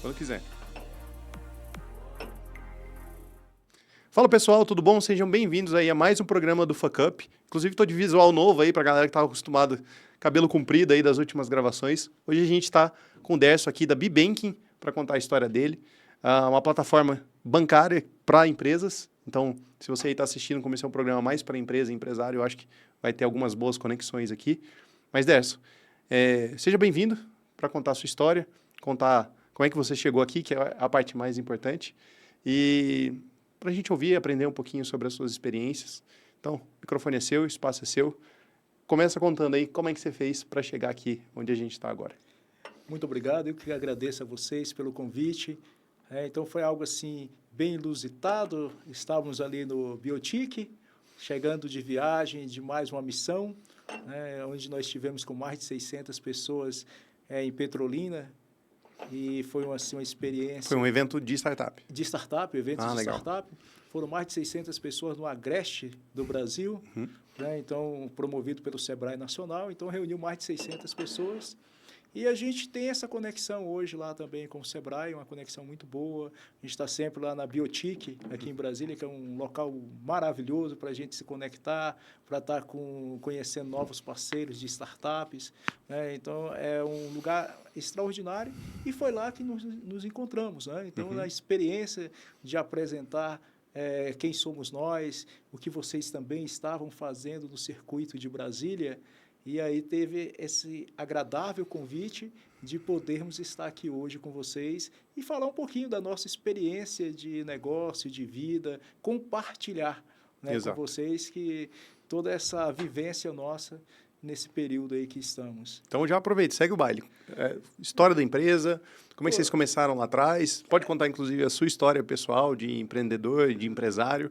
Quando quiser. Fala pessoal, tudo bom? Sejam bem-vindos aí a mais um programa do Fuck Up. Inclusive tô de visual novo aí pra galera que tava acostumado cabelo comprido aí das últimas gravações. Hoje a gente tá com o Derso aqui da B-Banking para contar a história dele. Uma plataforma bancária para empresas. Então, se você aí está assistindo, como esse é um programa mais para empresa e empresário, eu acho que vai ter algumas boas conexões aqui. Mas, Derso, seja bem-vindo para contar a sua história, contar como é que você chegou aqui, que é a parte mais importante. E para a gente ouvir e aprender um pouquinho sobre as suas experiências. Então, o microfone é seu, o espaço é seu. Começa contando aí como é que você fez para chegar aqui onde a gente está agora. Muito obrigado, eu que agradeço a vocês pelo convite. Então foi algo assim bem inusitado, estávamos ali no Biotic, chegando de viagem de mais uma missão, onde nós estivemos com mais de 600 pessoas em Petrolina, e foi uma experiência... Foi um evento de startup. De startup, eventos de legal. startup. Foram mais de 600 pessoas no Agreste do Brasil, então promovido pelo Sebrae Nacional, então reuniu mais de 600 pessoas. E a gente tem essa conexão hoje lá também com o Sebrae, uma conexão muito boa. A gente está sempre lá na Biotic, aqui em Brasília, que é um local maravilhoso para a gente se conectar, para estar conhecendo novos parceiros de startups. Então, é um lugar extraordinário e foi lá que nos encontramos. Então, a experiência de apresentar quem somos nós, o que vocês também estavam fazendo no circuito de Brasília. E aí teve esse agradável convite de podermos estar aqui hoje com vocês e falar um pouquinho da nossa experiência de negócio, de vida, compartilhar com vocês que toda essa vivência nossa nesse período aí que estamos. Então já aproveita, segue o baile. História da empresa, como é que vocês começaram lá atrás? Pode contar, inclusive, a sua história pessoal de empreendedor, de empresário.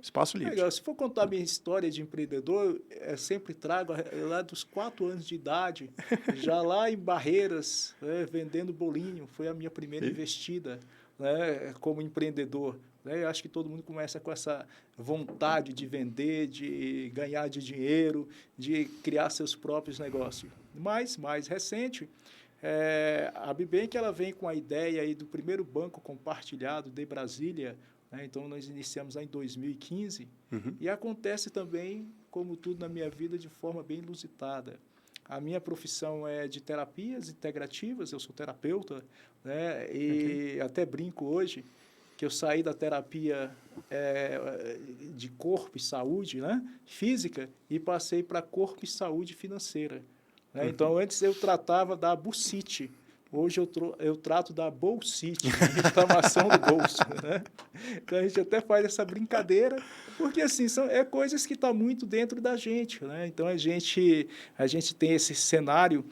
Espaço livre. Legal. Se for contar a minha história de empreendedor, eu sempre trago lá dos 4 anos de idade, já lá em Barreiras, vendendo bolinho. Foi a minha primeira investida como empreendedor. Eu acho que todo mundo começa com essa vontade de vender, de ganhar de dinheiro, de criar seus próprios negócios. Mas, mais recente, a B-Bank ela vem com a ideia aí do primeiro banco compartilhado de Brasília. Então, nós iniciamos lá em 2015 e acontece também, como tudo na minha vida, de forma bem inusitada. A minha profissão é de terapias integrativas, eu sou terapeuta, e até brinco hoje que eu saí da terapia de corpo e saúde física e passei para corpo e saúde financeira. Então, antes eu tratava da bursite. Hoje eu trato da bolsite, inflamação do bolso. Então, a gente até faz essa brincadeira, porque assim, é coisas que estão muito dentro da gente. Então, a gente tem esse cenário,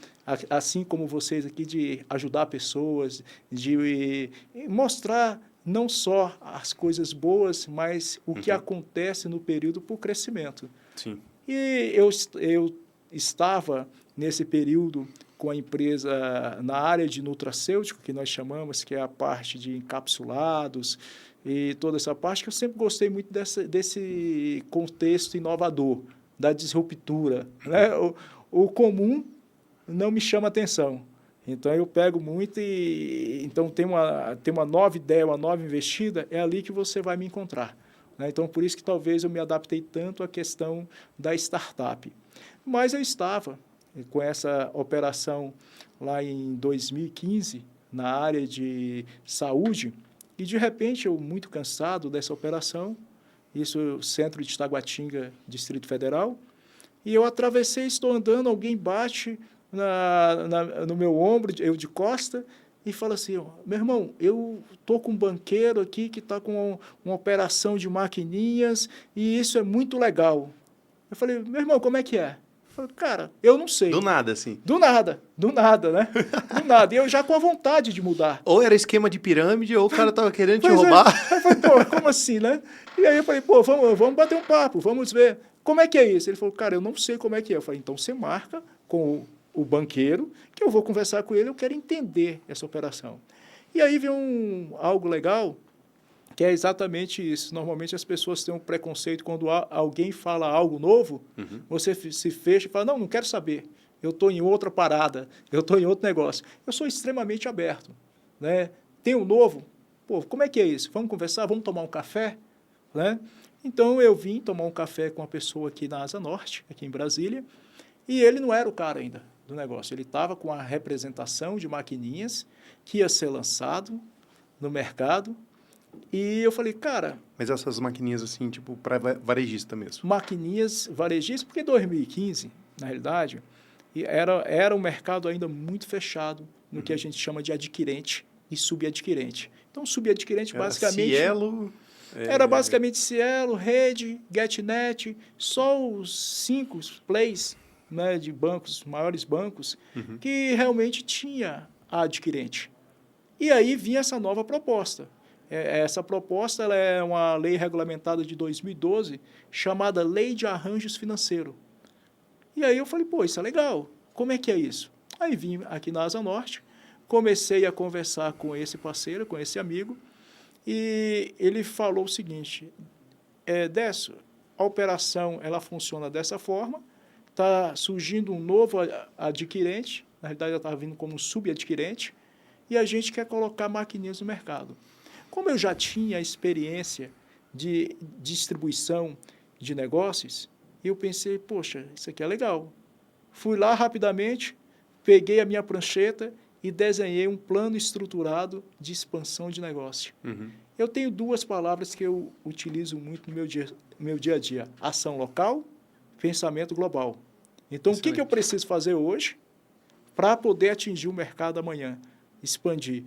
assim como vocês aqui, de ajudar pessoas, de mostrar não só as coisas boas, mas o que acontece no período para o crescimento. Sim. E eu estava, nesse período, com a empresa na área de nutracêutico, que nós chamamos, que é a parte de encapsulados e toda essa parte, que eu sempre gostei muito desse contexto inovador, da disruptura. O comum não me chama atenção. Então, eu pego muito e... Então, tem uma nova ideia, uma nova investida, é ali que você vai me encontrar. Então, por isso que talvez eu me adaptei tanto à questão da startup. Mas eu estava com essa operação lá em 2015, na área de saúde, e de repente eu, muito cansado dessa operação, isso centro de Taguatinga, Distrito Federal, e eu atravessei, estou andando, alguém bate no meu ombro, eu de costa, e fala assim, meu irmão, eu estou com um banqueiro aqui que está com uma operação de maquininhas, e isso é muito legal. Eu falei, meu irmão, como é que é? Cara, eu não sei. Do nada, assim. Do nada, Do nada. E eu já com a vontade de mudar. Ou era esquema de pirâmide, ou o cara tava querendo te roubar. Eu falei, pô, como assim, E aí eu falei, pô, vamos bater um papo, vamos ver. Como é que é isso? Ele falou, cara, eu não sei como é que é. Eu falei, então você marca com o banqueiro, que eu vou conversar com ele, eu quero entender essa operação. E aí vem algo legal, que é exatamente isso. Normalmente as pessoas têm um preconceito quando alguém fala algo novo, você se fecha e fala, não quero saber, eu estou em outra parada, eu estou em outro negócio. Eu sou extremamente aberto. né? Tem um novo? Pô, como é que é isso? Vamos conversar? Vamos tomar um café? Né? Então, eu vim tomar um café com uma pessoa aqui na Asa Norte, aqui em Brasília, e ele não era o cara ainda do negócio. Ele estava com a representação de maquininhas que ia ser lançado no mercado. E eu falei, cara... Mas essas maquininhas assim, tipo, para varejista mesmo? Maquininhas varejistas, porque em 2015, na realidade, era um mercado ainda muito fechado no que a gente chama de adquirente e subadquirente. Então, subadquirente, basicamente... Cielo... Era basicamente Cielo, Rede, GetNet, só os 5 plays, né, de bancos, maiores bancos, que realmente tinha a adquirente. E aí vinha essa nova proposta. Essa proposta ela é uma lei regulamentada de 2012, chamada Lei de Arranjos Financeiros. E aí eu falei, pô, isso é legal. Como é que é isso? Aí vim aqui na Asa Norte, comecei a conversar com esse parceiro, com esse amigo, e ele falou o seguinte, Décio, a operação ela funciona dessa forma, está surgindo um novo adquirente, na realidade ela estava vindo como um subadquirente, e a gente quer colocar maquininhas no mercado. Como eu já tinha experiência de distribuição de negócios, eu pensei, poxa, isso aqui é legal. Fui lá rapidamente, peguei a minha prancheta e desenhei um plano estruturado de expansão de negócio. Eu tenho 2 palavras que eu utilizo muito no meu dia a dia. Ação local, pensamento global. Então, o que eu preciso fazer hoje para poder atingir o mercado amanhã? Expandir.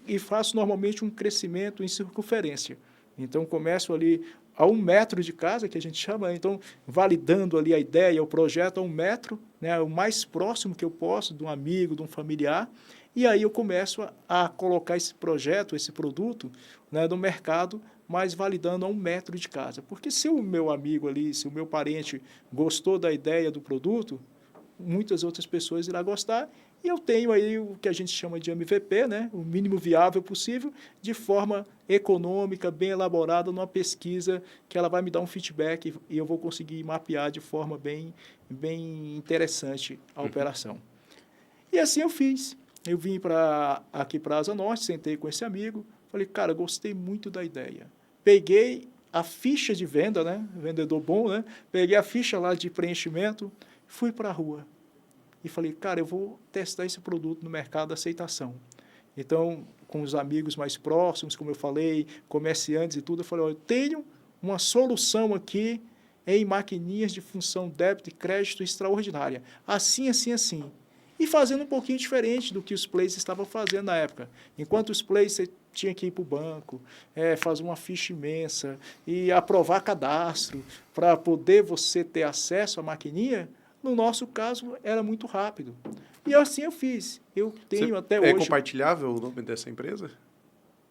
E faço normalmente um crescimento em circunferência. Então, começo ali a 1 metro de casa, que a gente chama, então, validando ali a ideia, o projeto a 1 metro, né, o mais próximo que eu posso de um amigo, de um familiar, e aí eu começo a colocar esse projeto, esse produto, né, no mercado, mas validando a 1 metro de casa. Porque se o meu amigo ali, se o meu parente gostou da ideia do produto, muitas outras pessoas irão gostar, e eu tenho aí o que a gente chama de MVP, né, o mínimo viável possível, de forma econômica, bem elaborada, numa pesquisa que ela vai me dar um feedback e eu vou conseguir mapear de forma bem interessante a operação. E assim eu fiz. Eu vim aqui para a Asa Norte, sentei com esse amigo, falei, cara, gostei muito da ideia. Peguei a ficha de venda, né, vendedor bom, né, peguei a ficha lá de preenchimento, fui para a rua. E falei, cara, eu vou testar esse produto no mercado de aceitação. Então, com os amigos mais próximos, como eu falei, comerciantes e tudo, eu falei, eu tenho uma solução aqui em maquininhas de função débito e crédito extraordinária. Assim, assim, assim. E fazendo um pouquinho diferente do que os plays estavam fazendo na época. Enquanto os plays você tinha que ir para o banco, fazer uma ficha imensa e aprovar cadastro para poder você ter acesso à maquininha, no nosso caso, era muito rápido. E assim eu fiz. Eu tenho até hoje... É compartilhável o nome dessa empresa?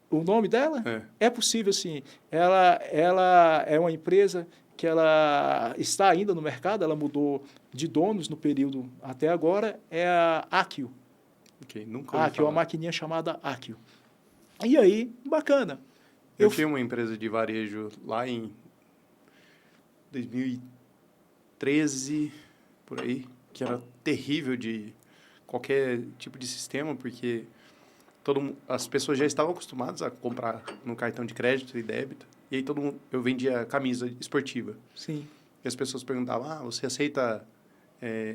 O nome dela? É possível, sim. Ela é uma empresa que ela está ainda no mercado, ela mudou de donos no período até agora, é a Akio. Ok, nunca ouvi Akio, uma maquininha chamada Akio. E aí, bacana. Eu tinha uma empresa de varejo lá em 2013... por aí, que era terrível de qualquer tipo de sistema, porque as pessoas já estavam acostumadas a comprar no cartão de crédito e débito, e aí eu vendia camisa esportiva. Sim. E as pessoas perguntavam, você aceita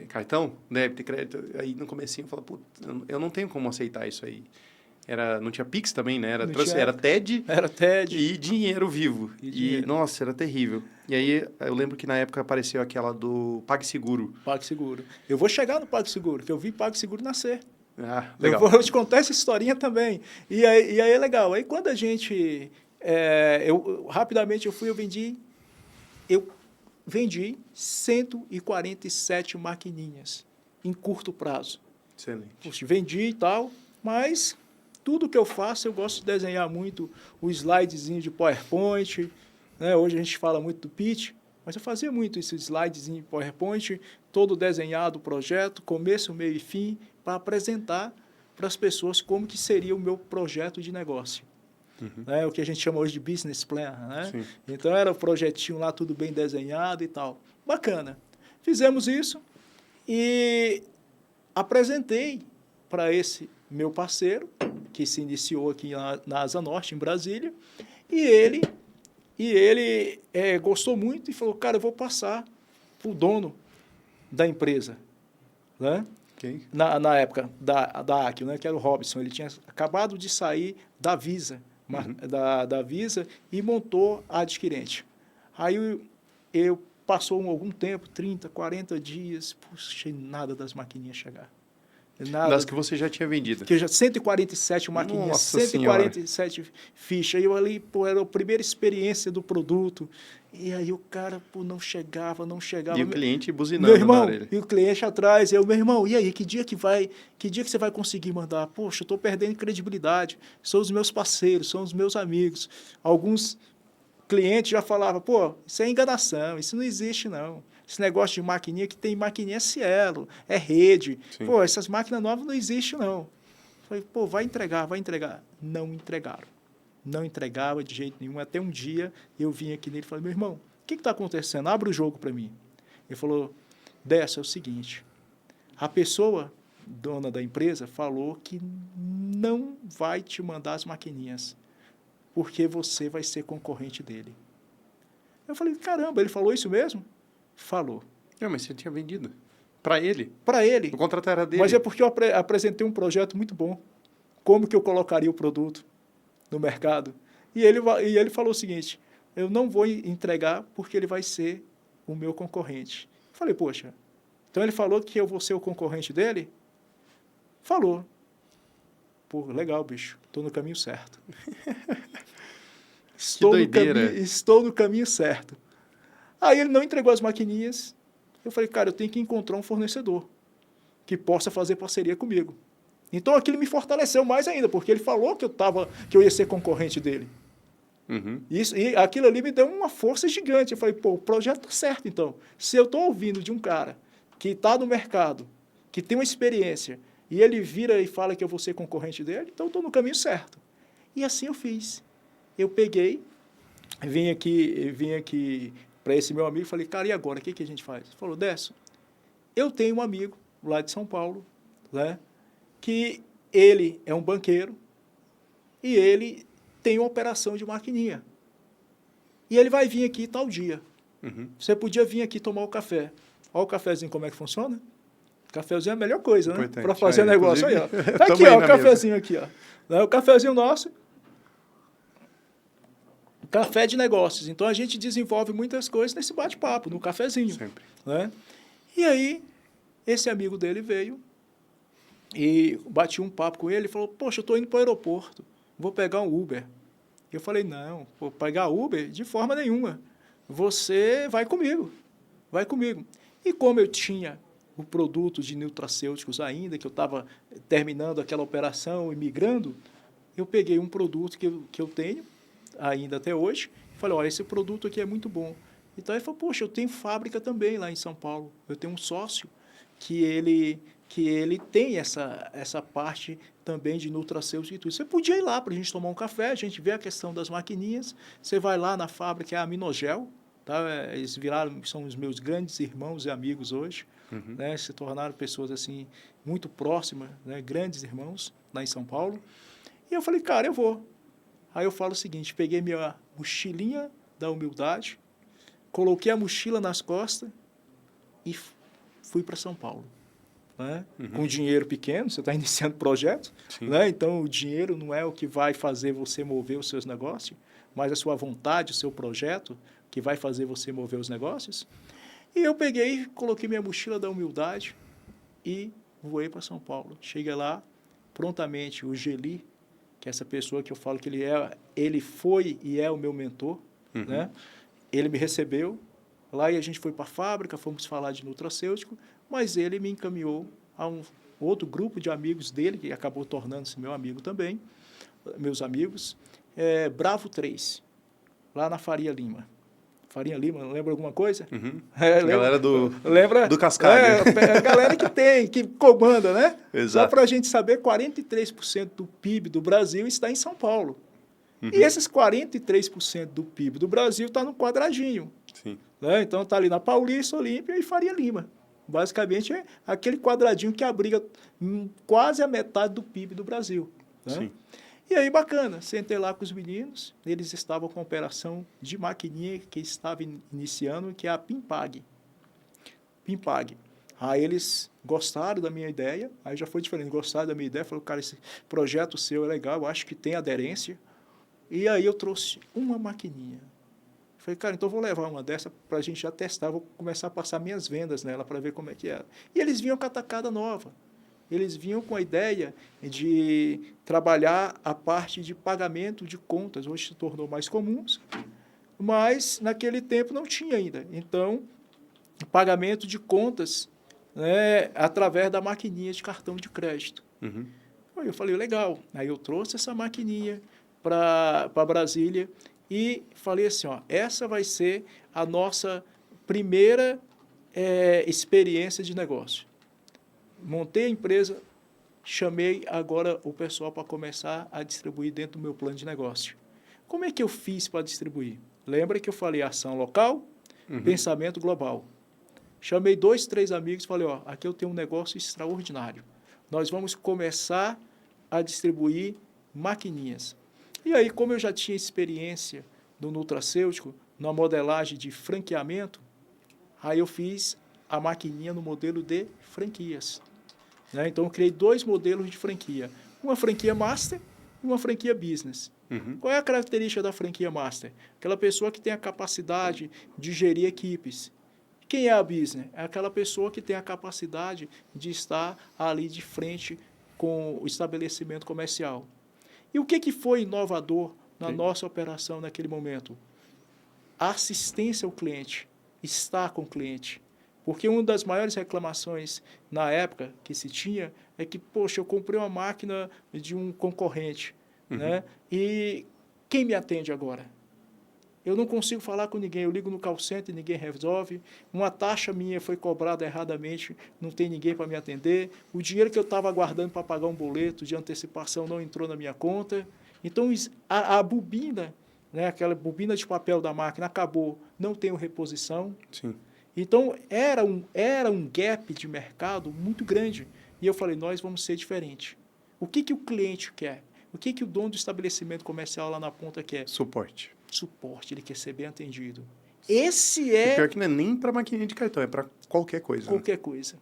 cartão, débito e crédito? Aí no comecinho eu falava, putz, eu não tenho como aceitar isso aí. Não tinha Pix também, né? Era TED, e dinheiro vivo. Nossa, era terrível. E aí, eu lembro que na época apareceu aquela do PagSeguro. PagSeguro. Eu vou chegar no PagSeguro, que eu vi PagSeguro nascer. Ah, legal. Eu vou te contar essa historinha também. E aí é legal. Aí quando a gente... rapidamente eu vendi 147 maquininhas em curto prazo. Excelente. Puxa, vendi e tal, mas... tudo que eu faço, eu gosto de desenhar muito o slidezinho de PowerPoint, né? Hoje a gente fala muito do pitch, mas eu fazia muito esse slidezinho de PowerPoint, todo desenhado o projeto, começo, meio e fim, para apresentar para as pessoas como que seria o meu projeto de negócio. Né? O que a gente chama hoje de business plan. Né? Sim. Então, era o projetinho lá, tudo bem desenhado e tal. Bacana. Fizemos isso e apresentei para esse meu parceiro, que se iniciou aqui na Asa Norte, em Brasília, e ele gostou muito e falou, cara, eu vou passar para o dono da empresa, né? Okay. Na época da Aquio, né? Que era o Robson. Ele tinha acabado de sair da Visa, da Visa, e montou a adquirente. Aí eu passou algum tempo, 30, 40 dias, puxa, nada das maquininhas chegar. Nada. Das que você já tinha vendido. Que já 147 maquininhas, Nossa 147 senhora. fichas. Eu ali, pô, era a primeira experiência do produto. E aí o cara, pô, não chegava. E o cliente buzinando meu irmão, na orelha. E o cliente atrás. Meu irmão, e aí, que dia que você vai conseguir mandar? Poxa, eu estou perdendo credibilidade. São os meus parceiros, são os meus amigos. Alguns clientes já falavam, pô, isso é enganação, isso não existe, não. Esse negócio de maquininha, que tem maquininha Cielo, é rede. Sim. Pô, essas máquinas novas não existem, não. Falei, pô, vai entregar. Não entregaram. Não entregava de jeito nenhum. Até um dia eu vim aqui nele e falei, meu irmão, o que está acontecendo? Abre o jogo para mim. Ele falou, Décio, é o seguinte, a pessoa, dona da empresa, falou que não vai te mandar as maquininhas, porque você vai ser concorrente dele. Eu falei, caramba, ele falou isso mesmo? Falou. Não, mas você tinha vendido. Para ele? Para ele. O contrato era dele. Mas é porque eu apresentei um projeto muito bom. Como que eu colocaria o produto no mercado? E ele falou o seguinte, eu não vou entregar porque ele vai ser o meu concorrente. Eu falei, poxa, então ele falou que eu vou ser o concorrente dele? Falou. Pô, legal, bicho. Estou no caminho certo. Estou no caminho certo. Aí ele não entregou as maquininhas. Eu falei, cara, eu tenho que encontrar um fornecedor que possa fazer parceria comigo. Então aquilo me fortaleceu mais ainda, porque ele falou que eu ia ser concorrente dele. Uhum. E aquilo ali me deu uma força gigante. Eu falei, pô, o projeto está certo, então. Se eu estou ouvindo de um cara que está no mercado, que tem uma experiência, e ele vira e fala que eu vou ser concorrente dele, então eu estou no caminho certo. E assim eu fiz. Eu peguei, vim aqui para esse meu amigo e falei, cara, e agora? O que a gente faz? Ele falou, Décio, eu tenho um amigo lá de São Paulo, né, que ele é um banqueiro e ele tem uma operação de maquininha. E ele vai vir aqui tal dia. Uhum. Você podia vir aqui tomar o café. Olha o cafezinho como é que funciona. O cafezinho é a melhor coisa, né? Para fazer negócio. Aí, ó. Tá aqui, ó, o cafezinho aqui, ó. O cafezinho nosso. Café de negócios. Então, a gente desenvolve muitas coisas nesse bate-papo, no cafezinho. Sempre. Né? E aí, esse amigo dele veio e bati um papo com ele e falou, poxa, eu estou indo para o aeroporto, vou pegar um Uber. Eu falei, não, vou pegar Uber de forma nenhuma. Você vai comigo. E como eu tinha o produto de nutracêuticos ainda, que eu estava terminando aquela operação e migrando, eu peguei um produto que eu tenho, ainda até hoje, e falei, olha, esse produto aqui é muito bom. Então, ele falou, poxa, eu tenho fábrica também lá em São Paulo. Eu tenho um sócio que ele tem essa parte também de nutracêuticos e tudo. Você podia ir lá para a gente tomar um café, a gente vê a questão das maquininhas, você vai lá na fábrica, é a Aminogel, tá? Eles são os meus grandes irmãos e amigos hoje, né? Se tornaram pessoas assim muito próximas, né? Grandes irmãos lá em São Paulo. E eu falei, cara, eu vou. Aí eu falo o seguinte, peguei minha mochilinha da humildade, coloquei a mochila nas costas e fui para São Paulo. Né? Com dinheiro pequeno, você está iniciando projeto, né? Então o dinheiro não é o que vai fazer você mover os seus negócios, mas a sua vontade, o seu projeto, que vai fazer você mover os negócios. E eu peguei, coloquei minha mochila da humildade e voei para São Paulo. Cheguei lá, prontamente, o Geli, que é essa pessoa que eu falo que ele foi e é o meu mentor, né? Ele me recebeu, lá e a gente foi para a fábrica, fomos falar de nutracêutico, mas ele me encaminhou a um outro grupo de amigos dele, que acabou tornando-se meu amigo também, meus amigos, Bravo 3, lá na Faria Lima. Faria Lima, lembra alguma coisa? Galera do Cascalho. A galera que comanda, né? Exato. Só para a gente saber, 43% do PIB do Brasil está em São Paulo. E esses 43% do PIB do Brasil está no quadradinho. Sim. Né? Então, está ali na Paulista, Olímpia e Faria Lima. Basicamente, é aquele quadradinho que abriga quase a metade do PIB do Brasil. né? Sim. E aí, bacana, sentei lá com os meninos, eles estavam com a operação de maquininha que estava iniciando, que é a Pimpag. Pimpag. Aí eles gostaram da minha ideia, aí já foi diferente, gostaram da minha ideia, falaram, cara, esse projeto seu é legal, eu acho que tem aderência. E aí eu trouxe uma maquininha. Falei, cara, então eu vou levar uma dessa para a gente já testar, vou começar a passar minhas vendas nela para ver como é que era. E eles vinham com a tacada nova. Eles vinham com a ideia de trabalhar a parte de pagamento de contas. Hoje se tornou mais comum, mas naquele tempo não tinha ainda. Então, pagamento de contas, né, através da maquininha de cartão de crédito. Uhum. Aí eu falei, legal. Aí eu trouxe essa maquininha para Brasília e falei assim, ó, essa vai ser a nossa primeira experiência de negócio. Montei a empresa, chamei agora o pessoal para começar a distribuir dentro do meu plano de negócio. Como é que eu fiz para distribuir? Lembra que eu falei ação local, pensamento global. Chamei 2, 3 amigos e falei, ó, aqui eu tenho um negócio extraordinário. Nós vamos começar a distribuir maquininhas. E aí, como eu já tinha experiência no nutracêutico, na modelagem de franqueamento, aí eu fiz a maquininha no modelo de franquias. Né? Então, eu criei 2 modelos de franquia. Uma franquia Master e uma franquia Business. Qual é a característica da franquia Master? Aquela pessoa que tem a capacidade de gerir equipes. Quem é a Business? É aquela pessoa que tem a capacidade de estar ali de frente com o estabelecimento comercial. E o que foi inovador na nossa operação naquele momento? A assistência ao cliente, estar com o cliente. Porque uma das maiores reclamações na época que se tinha é que, poxa, eu comprei uma máquina de um concorrente, né? E quem me atende agora? Eu não consigo falar com ninguém, eu ligo no call center, ninguém resolve, uma taxa minha foi cobrada erradamente, não tem ninguém para me atender, o dinheiro que eu estava aguardando para pagar um boleto de antecipação não entrou na minha conta. Então, a bobina, né, aquela bobina de papel da máquina acabou, não tenho reposição. Sim. Então, era um gap de mercado muito grande. E eu falei, nós vamos ser diferentes. O que o cliente quer? O que o dono do estabelecimento comercial lá na ponta quer? Suporte. Suporte, ele quer ser bem atendido. Esse é... E pior que não é nem para maquininha de cartão, é para qualquer coisa. Qualquer coisa.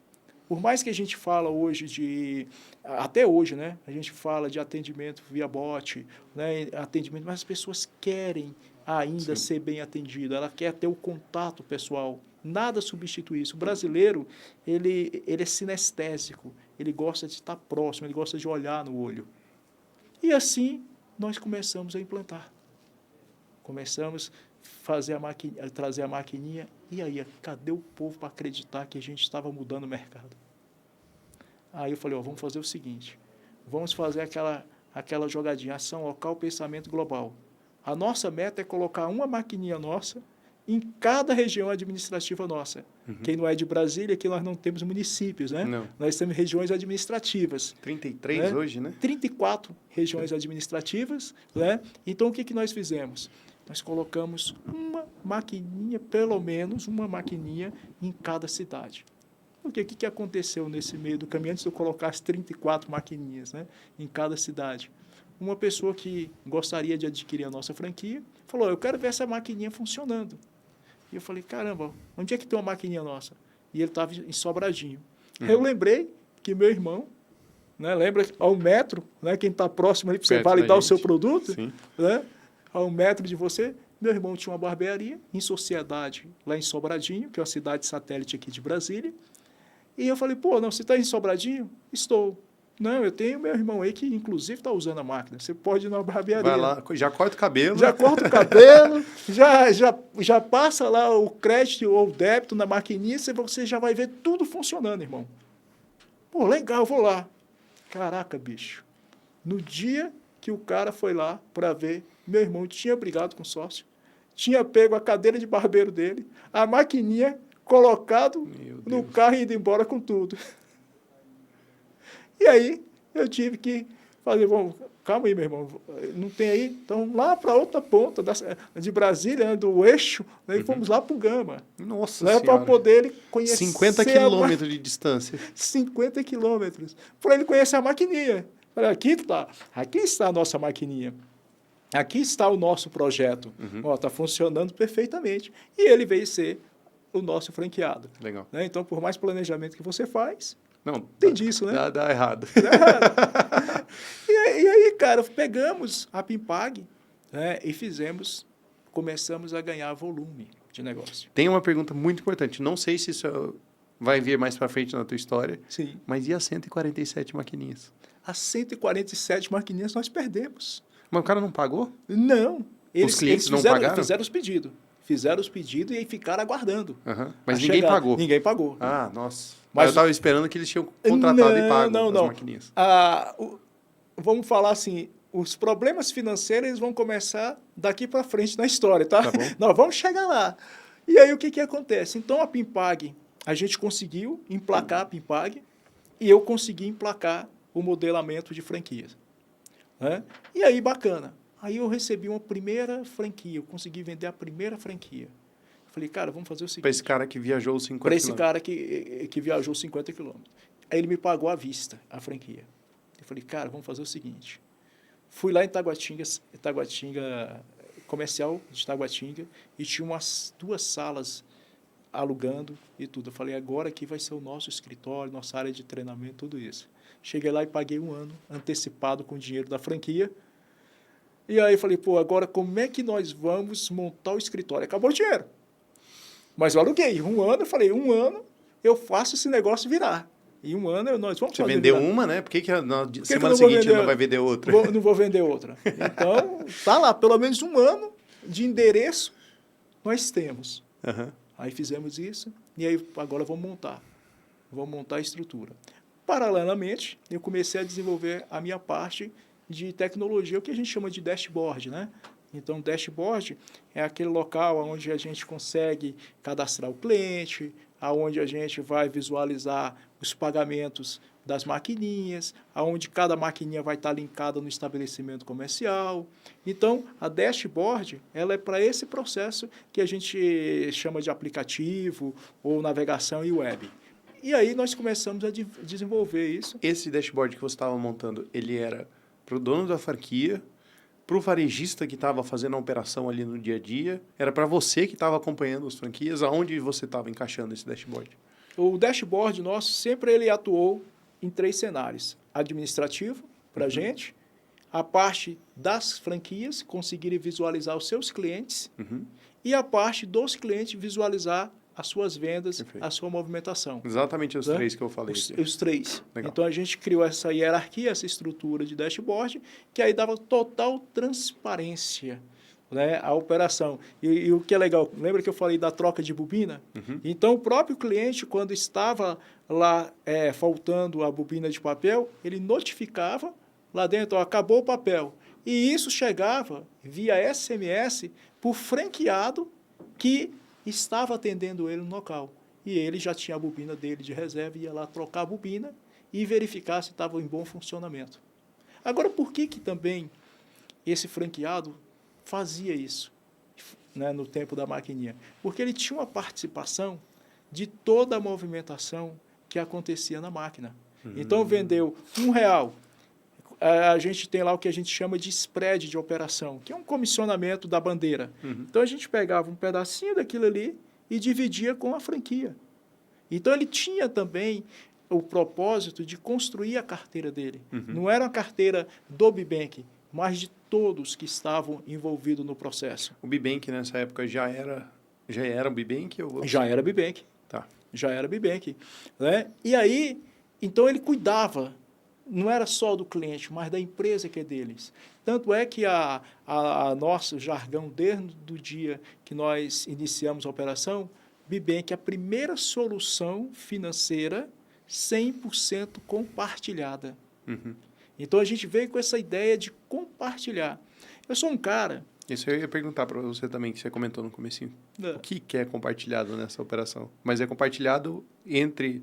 Por mais que a gente fala hoje de... Até hoje, né? A gente fala de atendimento via bot, né? Atendimento, mas as pessoas querem ainda ser bem atendido. Ela quer ter o contato pessoal. Nada substitui isso. O brasileiro, ele é sinestésico. Ele gosta de estar próximo, ele gosta de olhar no olho. E assim, nós começamos a implantar. Começamos a trazer a maquininha. E aí, cadê o povo para acreditar que a gente estava mudando o mercado? Aí eu falei, ó, vamos fazer o seguinte. Vamos fazer aquela jogadinha, ação local, pensamento global. A nossa meta é colocar uma maquininha nossa em cada região administrativa nossa. Quem não é de Brasília, aqui nós não temos municípios, né? Não. Nós temos regiões administrativas. 33 hoje, né? 34 regiões administrativas, né? Então, o que nós fizemos? Nós colocamos uma maquininha, pelo menos uma maquininha em cada cidade. Porque o que aconteceu nesse meio do caminho, antes de eu colocar as 34 maquininhas, né, em cada cidade? Uma pessoa que gostaria de adquirir a nossa franquia falou, eu quero ver essa maquininha funcionando. E eu falei, caramba, onde é que tem uma maquininha nossa? E ele estava em Sobradinho. Eu lembrei que meu irmão, né, lembra, ao metro, né, quem está próximo ali para você validar o seu produto, né, ao metro de você, meu irmão tinha uma barbearia em sociedade lá em Sobradinho, que é uma cidade satélite aqui de Brasília. E eu falei, pô, não, você está em Sobradinho? Estou. Não, eu tenho meu irmão aí que, inclusive, está usando a máquina. Você pode ir na barbearia. Vai lá, já corta o cabelo. Já corta o cabelo, já passa lá o crédito ou o débito na maquininha, você já vai ver tudo funcionando, irmão. Pô, legal, eu vou lá. Caraca, bicho. No dia que o cara foi lá para ver, meu irmão tinha brigado com o sócio, tinha pego a cadeira de barbeiro dele, a maquininha colocado no carro e ido embora com tudo. E aí, eu tive que fazer, bom, calma aí, meu irmão, não tem aí? Então, lá para outra ponta de Brasília, né, do eixo, né, e fomos lá para o Gama. Nossa Senhora! Para poder ele conhecer... 50 quilômetros de distância. 50 quilômetros. Para ele conhecer a maquininha. Falei, aqui está a nossa maquininha. Aqui está o nosso projeto. Está funcionando perfeitamente. E ele veio ser o nosso franqueado. Legal. Né? Então, por mais planejamento que você faz, Não, tem disso, né? Dá errado. Dá errado. E aí, cara, pegamos a Pimpag, né, e começamos a ganhar volume de negócio. Tem uma pergunta muito importante. Não sei se isso vai vir mais para frente na tua história. Sim. Mas e as 147 maquininhas? As 147 maquininhas nós perdemos. Mas o cara não pagou? Não. Os clientes não pagaram? Fizeram os pedidos. Fizeram os pedidos e aí ficaram aguardando. Mas ninguém pagou? Ninguém pagou. Ah, nossa. Mas eu estava esperando que eles tinham contratado e pago as maquininhas. Vamos falar assim, os problemas financeiros eles vão começar daqui para frente na história, tá? Tá bom. Nós vamos chegar lá. E aí o que acontece? Então a Pimpag, a gente conseguiu emplacar a Pimpag e eu consegui emplacar o modelamento de franquias. Né? E aí, bacana. Aí eu recebi uma primeira franquia, eu consegui vender a primeira franquia. Eu falei, cara, vamos fazer o seguinte. Para esse cara que viajou os 50 Para esse cara que viajou 50 quilômetros. Aí ele me pagou à vista, a franquia. Eu falei, cara, vamos fazer o seguinte. Fui lá em Taguatinga, comercial de Taguatinga, e tinha umas 2 salas alugando e tudo. Eu falei, agora aqui vai ser o nosso escritório, nossa área de treinamento, tudo isso. Cheguei lá e paguei 1 ano antecipado com o dinheiro da franquia. E aí eu falei, pô, agora como é que nós vamos montar o escritório? Acabou o dinheiro. Mas eu aluguei 1 ano, eu falei, 1 ano eu faço esse negócio virar. Em 1 ano nós vamos Você fazer vendeu virar. uma, né? Por que na semana seguinte não vai vender outra? Não vou vender outra. Então, tá lá, pelo menos 1 ano de endereço nós temos. Aí fizemos isso e aí agora vamos montar a estrutura. Paralelamente, eu comecei a desenvolver a minha parte de tecnologia, o que a gente chama de dashboard, né? Então, dashboard é aquele local onde a gente consegue cadastrar o cliente, aonde a gente vai visualizar os pagamentos das maquininhas, aonde cada maquininha vai estar linkada no estabelecimento comercial. Então, a dashboard, ela é para esse processo que a gente chama de aplicativo ou navegação e web. E aí nós começamos a desenvolver isso. Esse dashboard que você estava montando, ele era para o dono da franquia, para o varejista que estava fazendo a operação ali no dia a dia, era para você que estava acompanhando as franquias, aonde você estava encaixando esse dashboard? O dashboard nosso, sempre ele atuou em 3 cenários. Administrativo, para a gente, a parte das franquias, conseguirem visualizar os seus clientes, e a parte dos clientes visualizar as suas vendas, perfeito, a sua movimentação. Exatamente os 3 que eu falei. Os 3. Legal. Então, a gente criou essa hierarquia, essa estrutura de dashboard, que aí dava total transparência, né, à operação. E o que é legal, lembra que eu falei da troca de bobina? Então, o próprio cliente, quando estava lá faltando a bobina de papel, ele notificava lá dentro, ó, acabou o papel. E isso chegava via SMS por franqueado que estava atendendo ele no local. E ele já tinha a bobina dele de reserva, ia lá trocar a bobina e verificar se estava em bom funcionamento. Agora, por que também esse franqueado fazia isso, né, no tempo da maquininha? Porque ele tinha uma participação de toda a movimentação que acontecia na máquina. Então, vendeu R$1, a gente tem lá o que a gente chama de spread de operação, que é um comissionamento da bandeira. Então, a gente pegava um pedacinho daquilo ali e dividia com a franquia. Então, ele tinha também o propósito de construir a carteira dele. Não era uma carteira do Bibank, mas de todos que estavam envolvidos no processo. O Bibank, nessa época, já era o Bibank? Ou... Já era Bibank. Tá. Já era Bibank. Né? E aí, então, ele cuidava, não era só do cliente, mas da empresa que é deles. Tanto é que a nosso jargão, desde o dia que nós iniciamos a operação, Bibank é a primeira solução financeira 100% compartilhada. Então, a gente veio com essa ideia de compartilhar. Eu sou um cara... Isso eu ia perguntar para você também, que você comentou no comecinho. O que é compartilhado nessa operação? Mas é compartilhado entre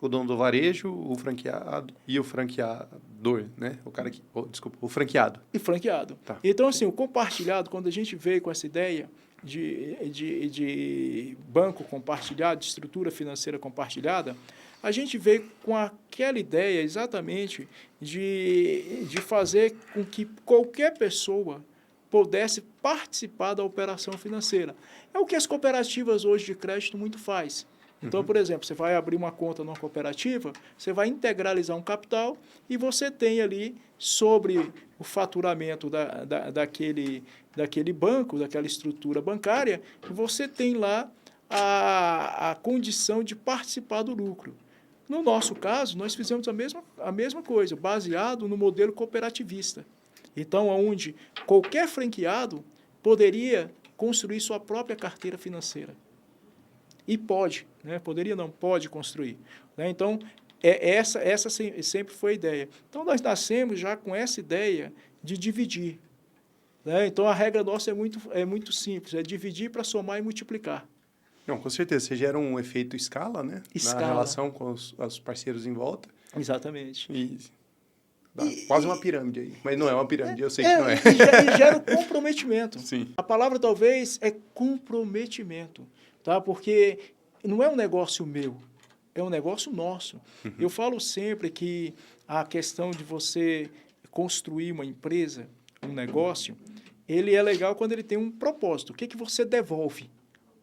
o dono do varejo, o franqueado e o franqueador, né? O cara que... desculpa, o franqueado. E franqueado. Tá. Então, assim, o compartilhado, quando a gente veio com essa ideia de banco compartilhado, de estrutura financeira compartilhada, a gente veio com aquela ideia exatamente de fazer com que qualquer pessoa pudesse participar da operação financeira. É o que as cooperativas hoje de crédito muito faz. Então, por exemplo, você vai abrir uma conta numa cooperativa, você vai integralizar um capital e você tem ali sobre o faturamento daquele banco, daquela estrutura bancária, você tem lá a condição de participar do lucro. No nosso caso, nós fizemos a mesma coisa, baseado no modelo cooperativista. Então, onde qualquer franqueado poderia construir sua própria carteira financeira. E pode, né? Poderia não, pode construir. Né? Então, essa sempre foi a ideia. Então, nós nascemos já com essa ideia de dividir. Né? Então, a regra nossa é muito simples, é dividir para somar e multiplicar. Não, com certeza. Você gera um efeito escala, né? Escala. Na relação com os parceiros em volta. Exatamente. E dá quase uma pirâmide aí. Mas não é uma pirâmide, eu sei que não é. E gera o comprometimento. Sim. A palavra talvez é comprometimento, tá? Porque não é um negócio meu, é um negócio nosso. Uhum. Eu falo sempre que a questão de você construir uma empresa, um negócio, ele é legal quando ele tem um propósito. O que você devolve?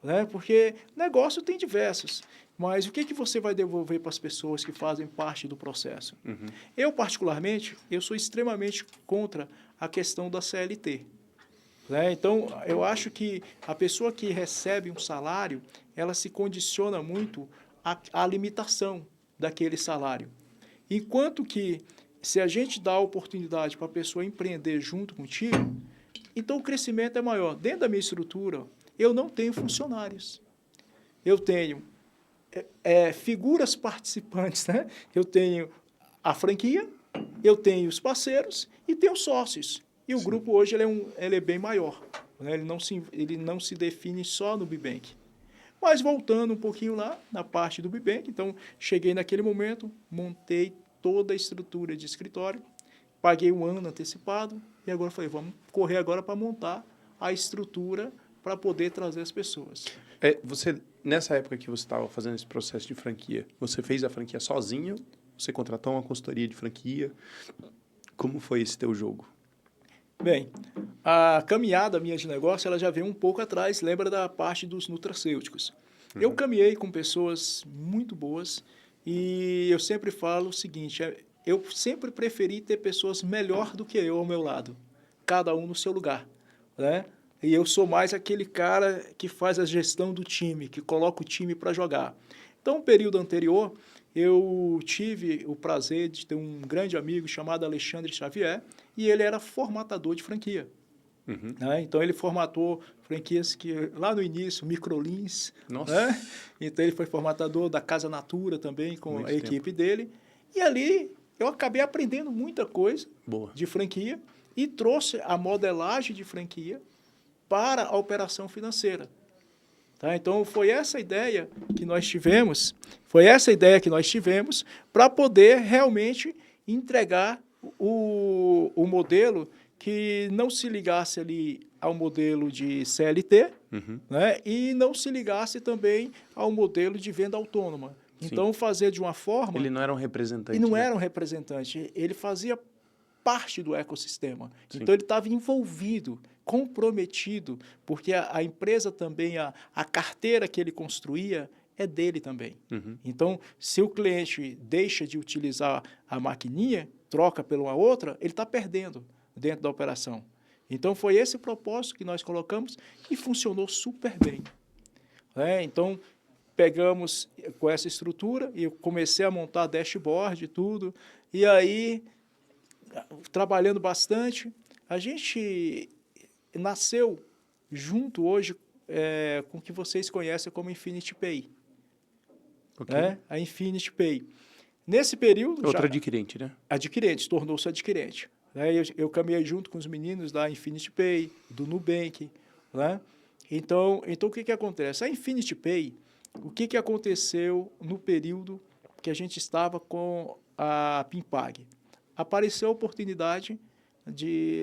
Né? Porque negócio tem diversos, mas o que você vai devolver para as pessoas que fazem parte do processo? Uhum. Eu, particularmente, eu sou extremamente contra a questão da CLT. Né? Então, eu acho que a pessoa que recebe um salário, ela se condiciona muito à limitação daquele salário. Enquanto que, se a gente dá a oportunidade para a pessoa empreender junto contigo, então o crescimento é maior. Dentro da minha estrutura, eu não tenho funcionários. Eu tenho figuras participantes, né? Eu tenho a franquia, eu tenho os parceiros e tenho os sócios. E o grupo hoje ele é bem maior. Né? Ele não se define só no Bibank. Mas voltando um pouquinho lá, na parte do Bibank, então cheguei naquele momento, montei toda a estrutura de escritório, paguei um ano antecipado e agora falei, vamos correr agora para montar a estrutura para poder trazer as pessoas. Nessa época que você estava fazendo esse processo de franquia, você fez a franquia sozinho? Você contratou uma consultoria de franquia? Como foi esse teu jogo? Bem, a caminhada minha de negócio ela já veio um pouco atrás, lembra da parte dos nutracêuticos. Uhum. Eu caminhei com pessoas muito boas e eu sempre falo o seguinte, eu sempre preferi ter pessoas melhor do que eu ao meu lado, cada um no seu lugar, né? E eu sou mais aquele cara que faz a gestão do time, que coloca o time para jogar. Então, no período anterior, eu tive o prazer de ter um grande amigo chamado Alexandre Xavier, e ele era formatador de franquia. Uhum. Né? Então, ele formatou franquias que, lá no início, Microlins. Nossa! Né? Então, ele foi formatador da Casa Natura também, com a equipe dele. E ali, eu acabei aprendendo muita coisa de franquia e trouxe a modelagem de franquia para a operação financeira. Tá? Então, foi essa ideia que nós tivemos para poder realmente entregar o modelo que não se ligasse ali ao modelo de CLT, né? E não se ligasse também ao modelo de venda autônoma. Então, fazer de uma forma... Ele não era um representante. Ele não era um representante, ele fazia parte do ecossistema. Sim. Então, ele estava envolvido, comprometido, porque a empresa também, a carteira que ele construía é dele também. Uhum. Então, se o cliente deixa de utilizar a maquininha, troca pela uma outra, ele está perdendo dentro da operação. Então, foi esse o propósito que nós colocamos e funcionou super bem. Então, pegamos com essa estrutura e eu comecei a montar dashboard e tudo, e aí, trabalhando bastante, a gente nasceu junto hoje com o que vocês conhecem como Infinity Pay. Okay. Né? A Infinity Pay. Nesse período... Outra adquirente, né? Adquirente, tornou-se adquirente. Né? Eu caminhei junto com os meninos da Infinity Pay, do Nubank. Né? Então, o que acontece? A Infinity Pay, o que aconteceu no período que a gente estava com a Pimpag? Apareceu a oportunidade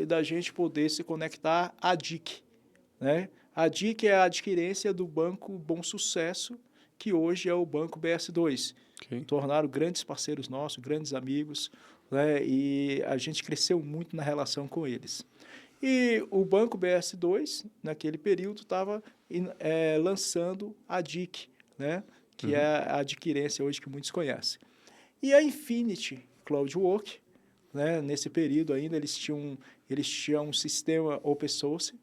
da gente poder se conectar à DIC. Né? A DIC é a adquirência do Banco Bom Sucesso, que hoje é o Banco BS2. Okay. Tornaram grandes parceiros nossos, grandes amigos, né? E a gente cresceu muito na relação com eles. E o Banco BS2, naquele período, estava lançando a DIC, né? Que é a adquirência hoje que muitos conhecem. E a Infinity CloudWork, né? Nesse período ainda, eles tinham um sistema open source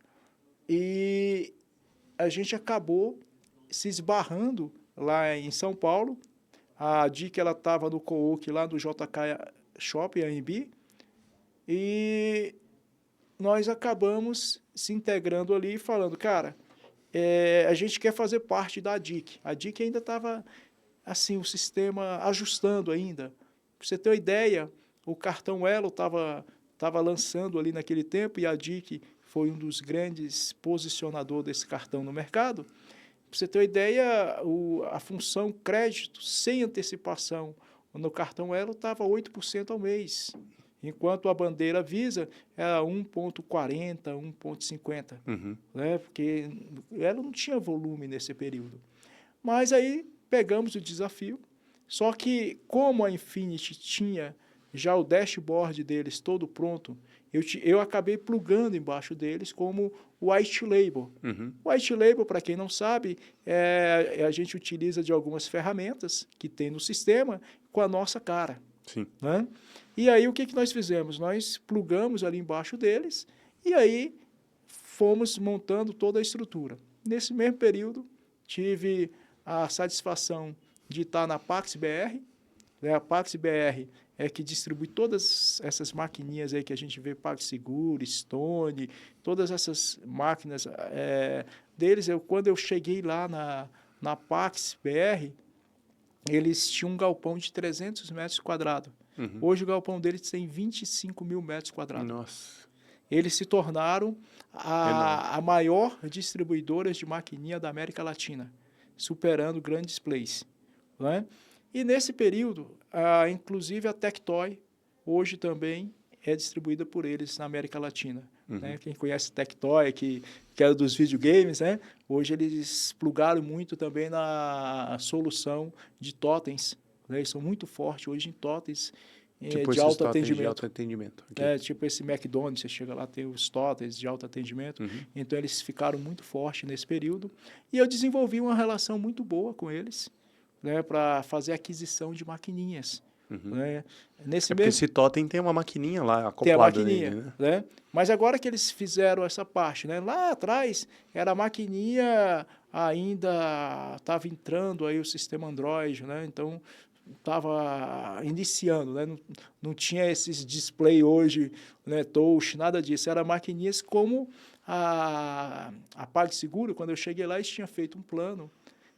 e a gente acabou se esbarrando lá em São Paulo. A DIC estava no co-work lá do JK Shopping, AMB, e nós acabamos se integrando ali e falando, cara, a gente quer fazer parte da DIC. A DIC ainda estava, assim, o sistema ajustando ainda. Para você ter uma ideia, o cartão Elo estava lançando ali naquele tempo e a DIC foi um dos grandes posicionadores desse cartão no mercado. Para você ter uma ideia, a função crédito sem antecipação no cartão Elo estava 8% ao mês, enquanto a bandeira Visa era 1,40, 1,50, né? Porque ela não tinha volume nesse período. Mas aí pegamos o desafio, só que como a Infinity tinha já o dashboard deles todo pronto, eu acabei plugando embaixo deles como white label. White label, para quem não sabe, a gente utiliza de algumas ferramentas que tem no sistema com a nossa cara. Sim. Né? E aí o que nós fizemos? Nós plugamos ali embaixo deles e aí fomos montando toda a estrutura. Nesse mesmo período, tive a satisfação de estar na Pax BR. A Pax BR é que distribui todas essas maquininhas aí que a gente vê, PagSeguro, Stone, todas essas máquinas deles. Quando eu cheguei lá na Pax BR, eles tinham um galpão de 300 metros quadrados. Hoje o galpão deles tem 25 mil metros quadrados. Nossa. Eles se tornaram a maior distribuidora de maquininha da América Latina, superando grandes plays. Né? E nesse período, inclusive a Tectoy, hoje também é distribuída por eles na América Latina. Né? Quem conhece Tectoy, que era dos videogames, né? Hoje eles plugaram muito também na solução de totens. Né? Eles são muito fortes hoje em totens tipo de alto totens atendimento. de alto atendimento. Okay. Tipo esse McDonald's, você chega lá, tem os totens de alto atendimento. Então eles ficaram muito fortes nesse período. E eu desenvolvi uma relação muito boa com eles, né, para fazer aquisição de maquininhas. Né? Porque esse totem tem uma maquininha lá acoplada. Tem a maquininha, nele, né? Né? Mas agora que eles fizeram essa parte, né? Lá atrás era a maquininha, ainda estava entrando aí o sistema Android, né? Então estava iniciando, né? Não tinha esses display hoje, né? Touch, nada disso. Era maquininhas como a PagSeguro. Quando eu cheguei lá, eles tinham feito um plano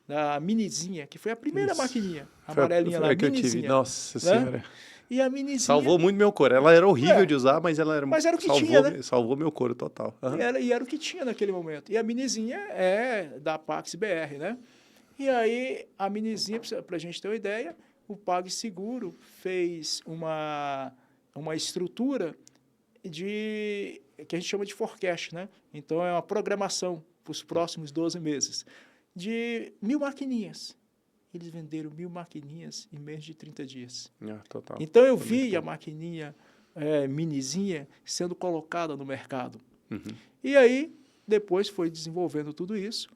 da Minizinha, que foi a primeira maquininha, amarelinha lá, que Minizinha. Eu tive. Nossa né? Senhora. E a Minizinha... Salvou muito meu couro. Ela era horrível de usar, mas ela era... Mas era o que tinha, né? Salvou meu couro total. E era o que tinha naquele momento. E a Minizinha é da Pax BR, né? E aí, a Minizinha, para a gente ter uma ideia, o PagSeguro fez uma estrutura que a gente chama de forecast, né? Então, é uma programação para os próximos 12 meses de 1.000 maquininhas. Eles venderam 1.000 maquininhas em menos de 30 dias. Total. Então, eu vi a maquininha Minizinha sendo colocada no mercado. E aí, depois foi desenvolvendo tudo isso.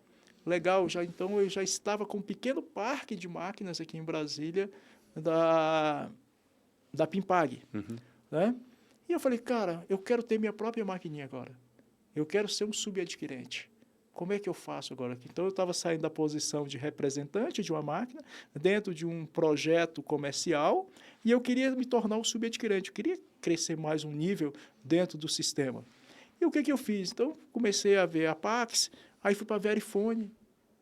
Legal, então eu já estava com um pequeno parque de máquinas aqui em Brasília da Pimpag. Né? E eu falei, cara, eu quero ter minha própria maquininha agora. Eu quero ser um subadquirente. Como é que eu faço agora? Então, eu estava saindo da posição de representante de uma máquina, dentro de um projeto comercial, e eu queria me tornar um subadquirente. Eu queria crescer mais um nível dentro do sistema. E o que eu fiz? Então, comecei a ver a Pax, aí fui para a Verifone,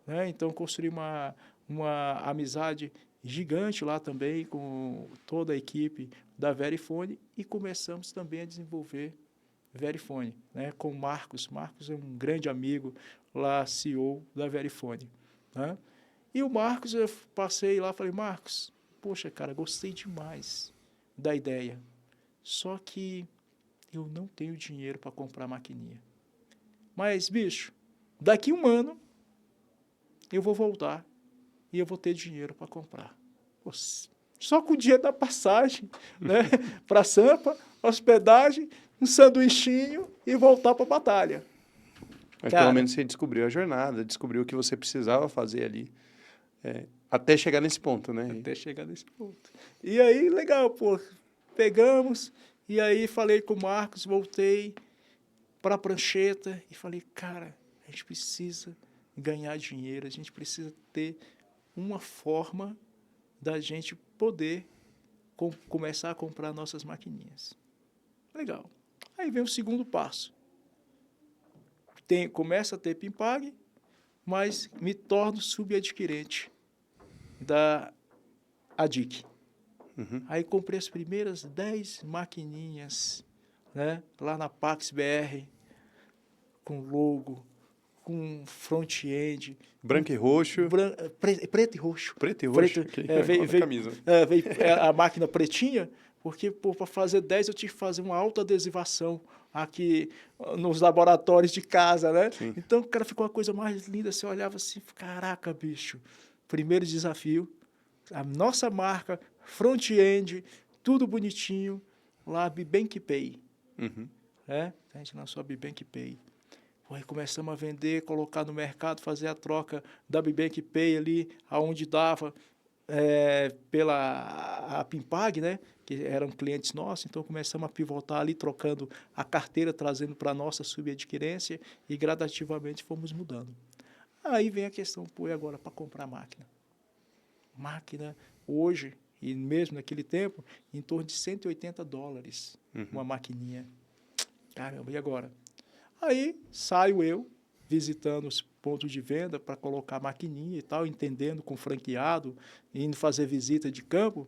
né? Então, construí uma amizade gigante lá também com toda a equipe da Verifone e começamos também a desenvolver Verifone, né? Com o Marcos. Marcos é um grande amigo lá, CEO da Verifone. Né? E o Marcos, eu passei lá e falei, Marcos, poxa, cara, gostei demais da ideia, só que eu não tenho dinheiro para comprar maquininha. Mas, bicho, daqui 1 ano eu vou voltar e eu vou ter dinheiro para comprar. Pô, só com o dinheiro da passagem, né? Para Sampa, hospedagem, um sanduichinho e voltar para a batalha. Mas Cara, pelo menos você descobriu a jornada, descobriu o que você precisava fazer ali, até chegar nesse ponto, né? até chegar nesse ponto. E aí, legal, pô, pegamos, e aí falei com o Marcos, voltei para a prancheta e falei, cara, a gente precisa ganhar dinheiro, a gente precisa ter uma forma da gente poder começar a comprar nossas maquininhas. Legal. Aí vem o segundo passo. Começa a ter Pimpag, mas me torno subadquirente da ADIC. Uhum. Aí comprei as primeiras 10 maquininhas, né, lá na Pax BR, com logo, com front-end. Branco e roxo. Preto e roxo. Preto e roxo? Veio Camisa. a máquina pretinha, porque para fazer 10 eu tinha que fazer uma autoadesivação aqui nos laboratórios de casa, né? Sim. Então, cara, ficou uma coisa mais linda. Você olhava assim, caraca, bicho. Primeiro desafio, a nossa marca, front-end, tudo bonitinho, lá, Bibank Pay. Uhum. A gente lançou a Bibank Pay. Aí começamos a vender, colocar no mercado, fazer a troca da Bibank Pay ali, aonde dava pela a Pimpag, né? Que eram clientes nossos, então começamos a pivotar ali, trocando a carteira, trazendo para a nossa subadquirência e gradativamente fomos mudando. Aí vem a questão, pô, e agora para comprar máquina? Máquina, hoje, e mesmo naquele tempo, em torno de $180, uma maquininha. Caramba, e agora? Aí saio eu, visitando os pontos de venda para colocar a maquininha e tal, entendendo com franqueado, indo fazer visita de campo.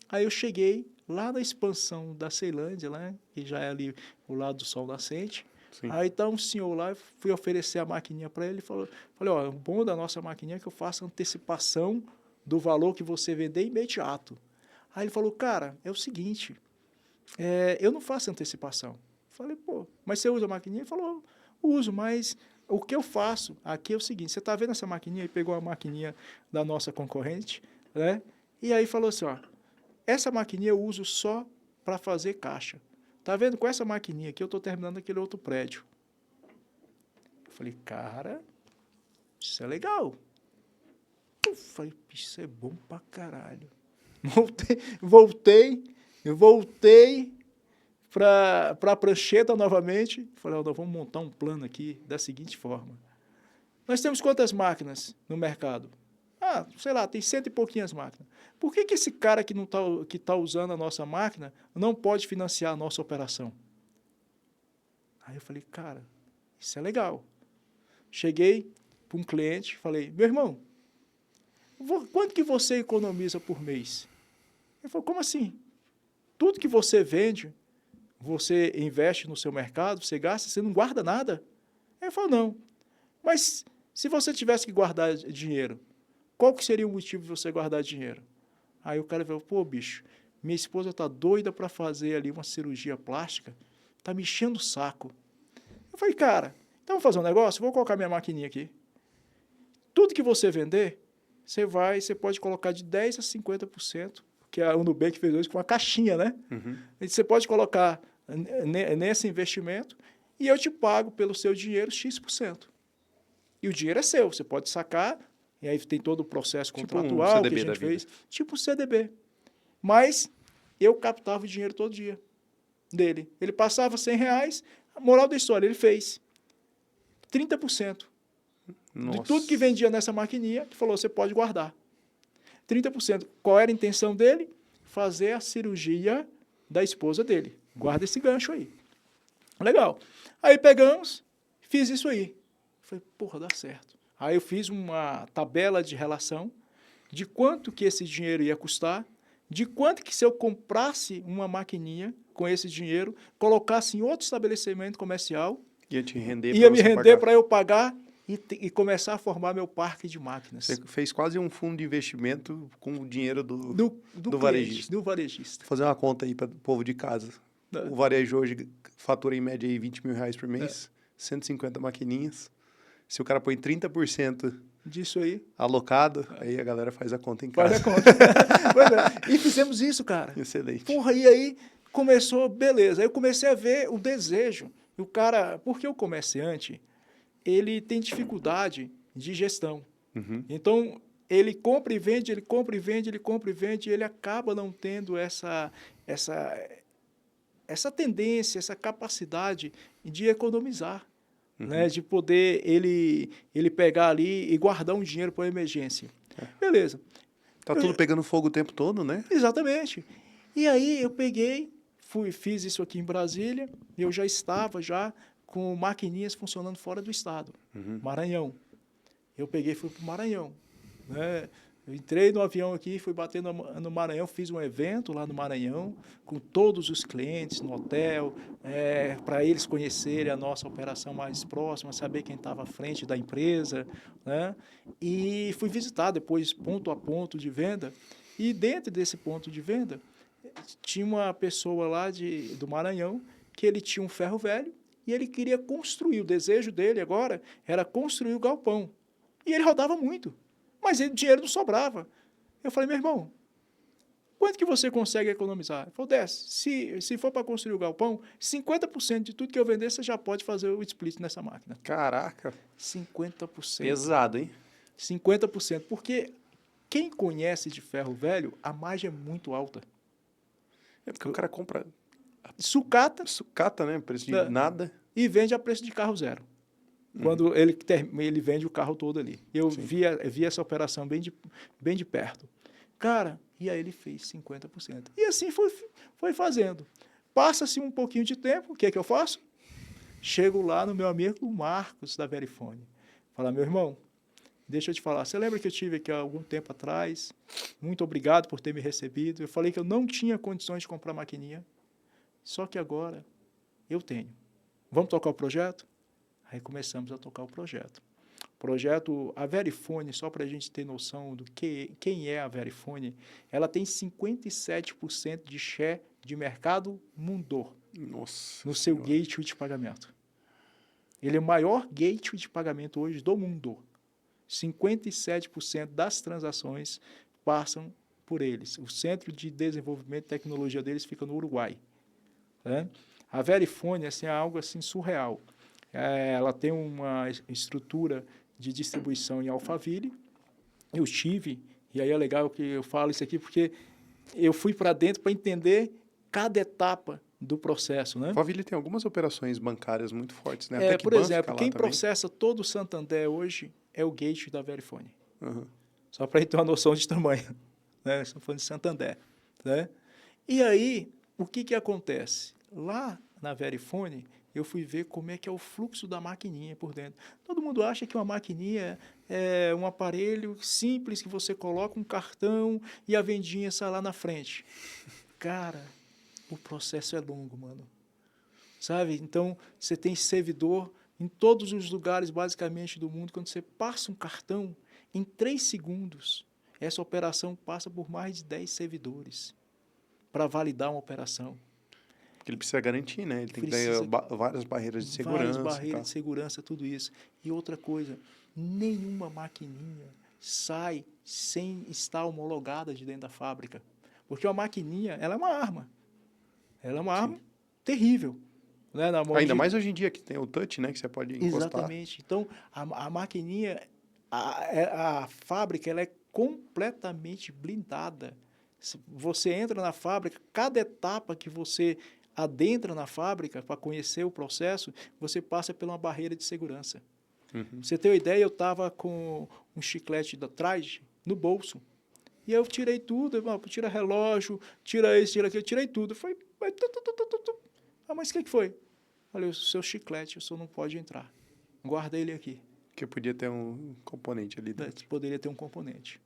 Aí eu cheguei lá na expansão da Ceilândia, lá, que já é ali o lado do Sol Nascente. Sim. Aí tá um senhor lá, fui oferecer a maquininha para ele, falei, ó, o bom da nossa maquininha é que eu faço antecipação do valor que você vender imediato. Aí ele falou, cara, é o seguinte, eu não faço antecipação. Falei, pô, mas você usa a maquininha? Ele falou, uso, mas o que eu faço aqui é o seguinte, você está vendo essa maquininha? Ele pegou a maquininha da nossa concorrente, né? E aí falou assim, ó, essa maquininha eu uso só para fazer caixa. Tá vendo? Com essa maquininha aqui eu estou terminando aquele outro prédio. Eu falei, cara, isso é legal. Eu falei, isso é bom pra caralho. Voltei para a prancheta novamente. Falei, nós vamos montar um plano aqui da seguinte forma. Nós temos quantas máquinas no mercado? Sei lá, tem 100 e pouquinhas máquinas. Por que esse cara que tá usando a nossa máquina não pode financiar a nossa operação? Aí eu falei, cara, isso é legal. Cheguei para um cliente, falei, meu irmão, quanto que você economiza por mês? Ele falou, como assim? Tudo que você vende, você investe no seu mercado, você gasta, você não guarda nada? Ele falou, não. Mas se você tivesse que guardar dinheiro, qual que seria o motivo de você guardar dinheiro? Aí o cara falou, pô, bicho, minha esposa está doida para fazer ali uma cirurgia plástica, está me enchendo o saco. Eu falei, cara, então vamos fazer um negócio? Vou colocar minha maquininha aqui. Tudo que você vender, você pode colocar de 10% a 50%, que a Nubank fez hoje com uma caixinha, né? Uhum. Você pode colocar nesse investimento e eu te pago pelo seu dinheiro X%. E o dinheiro é seu, você pode sacar, e aí tem todo o processo contratual que a gente fez, tipo um CDB. Mas eu captava o dinheiro todo dia dele. Ele passava R$100, a moral da história, ele fez 30%. Nossa. De tudo que vendia nessa maquininha, que falou, você pode guardar. 30%. Qual era a intenção dele? Fazer a cirurgia da esposa dele. Guarda esse gancho aí. Legal. Aí pegamos, fiz isso aí. Falei, porra, dá certo. Aí eu fiz uma tabela de relação de quanto que esse dinheiro ia custar, de quanto que se eu comprasse uma maquininha com esse dinheiro, colocasse em outro estabelecimento comercial, ia te render ia me render para eu pagar e começar a formar meu parque de máquinas. Você fez quase um fundo de investimento com o dinheiro do cliente, varejista. Do varejista. Vou fazer uma conta aí para o povo de casa. O varejo hoje fatura em média aí R$20 mil por mês, 150 maquininhas. Se o cara põe 30% disso aí. Alocado, aí a galera faz a conta em casa. Faz a conta. Pois é. E fizemos isso, cara. Excelente. Porra, e aí começou, beleza. Aí eu comecei a ver o desejo. E o cara, porque o comerciante, ele tem dificuldade de gestão. Uhum. Então, ele compra e vende, ele compra e vende, ele compra e vende, e ele acaba não tendo essa tendência, essa capacidade de economizar, né? De poder ele pegar ali e guardar um dinheiro para emergência. Beleza. Tá tudo pegando fogo o tempo todo, né? Exatamente. E aí eu peguei, fiz isso aqui em Brasília, e eu já estava com maquininhas funcionando fora do estado, Maranhão. Eu peguei e fui para o Maranhão, né? Eu entrei no avião aqui, fui bater no Maranhão, fiz um evento lá no Maranhão, com todos os clientes no hotel, para eles conhecerem a nossa operação mais próxima, saber quem estava à frente da empresa, né? E fui visitar depois ponto a ponto de venda, e dentro desse ponto de venda, tinha uma pessoa lá do Maranhão, que ele tinha um ferro velho, e ele queria construir, o desejo dele agora era construir o galpão. E ele rodava muito, mas o dinheiro não sobrava. Eu falei, meu irmão, quanto que você consegue economizar? Ele falou, 10. Se for para construir o galpão, 50% de tudo que eu vender, você já pode fazer o split nessa máquina. Caraca. 50%. Pesado, hein? 50%. Porque quem conhece de ferro velho, a margem é muito alta. É porque o cara compra Sucata, né? Preço de nada. E vende a preço de carro zero. Quando ele vende o carro todo ali. Eu vi essa operação bem de perto. Cara, e aí ele fez 50%. E assim foi fazendo. Passa-se um pouquinho de tempo, o que é que eu faço? Chego lá no meu amigo Marcos, da Verifone. Fala, meu irmão, deixa eu te falar, você lembra que eu tive aqui há algum tempo atrás? Muito obrigado por ter me recebido. Eu falei que eu não tinha condições de comprar maquininha, só que agora eu tenho. Vamos tocar o projeto? Aí começamos a tocar o projeto. A Verifone, só para a gente ter noção do quem é a Verifone, ela tem 57% de share de mercado mundo. Nossa. No seu gateway de pagamento. Ele é o maior gateway de pagamento hoje do mundo. 57% das transações passam por eles. O centro de desenvolvimento e tecnologia deles fica no Uruguai. Né? A Verifone é algo assim surreal. Ela tem uma estrutura de distribuição em Alphaville. Eu tive, e aí é legal que eu falo isso aqui, porque eu fui para dentro para entender cada etapa do processo. Né? Alphaville tem algumas operações bancárias muito fortes, né? Até que por Ban exemplo, fica quem lá também. processa todo o Santander hoje é o gateway da Verifone. Só para a gente ter uma noção de tamanho. Né? Estamos falando de Santander. Né? E aí, o que acontece? Lá na Verifone, eu fui ver como é que é o fluxo da maquininha por dentro. Todo mundo acha que uma maquininha é um aparelho simples que você coloca um cartão e a vendinha sai lá na frente. Cara, o processo é longo, mano. Sabe? Então, você tem servidor em todos os lugares, basicamente, do mundo. Quando você passa um cartão, em 3 segundos, essa operação passa por mais de 10 servidores para validar uma operação. Porque ele precisa garantir, né? Ele tem que ter várias barreiras de segurança. Várias barreiras de segurança, tudo isso. E outra coisa, nenhuma maquininha sai sem estar homologada de dentro da fábrica. Porque uma maquininha, ela é uma arma. Ela é uma arma terrível. Né? Ainda mais hoje em dia que tem o touch, né? Que você pode encostar. Exatamente. Então, a maquininha, a fábrica, ela é completamente blindada. Você entra na fábrica, cada etapa que você adentra na fábrica para conhecer o processo, você passa por uma barreira de segurança. Você tem uma ideia, eu estava com um chiclete da Trage no bolso. E eu tirei tudo, tira relógio, tira isso, tira aquilo, tirei tudo. Foi, mas o que foi? Falei, o seu chiclete, o senhor não pode entrar. Guarda ele aqui. Porque podia ter um componente ali dentro. Poderia ter um componente.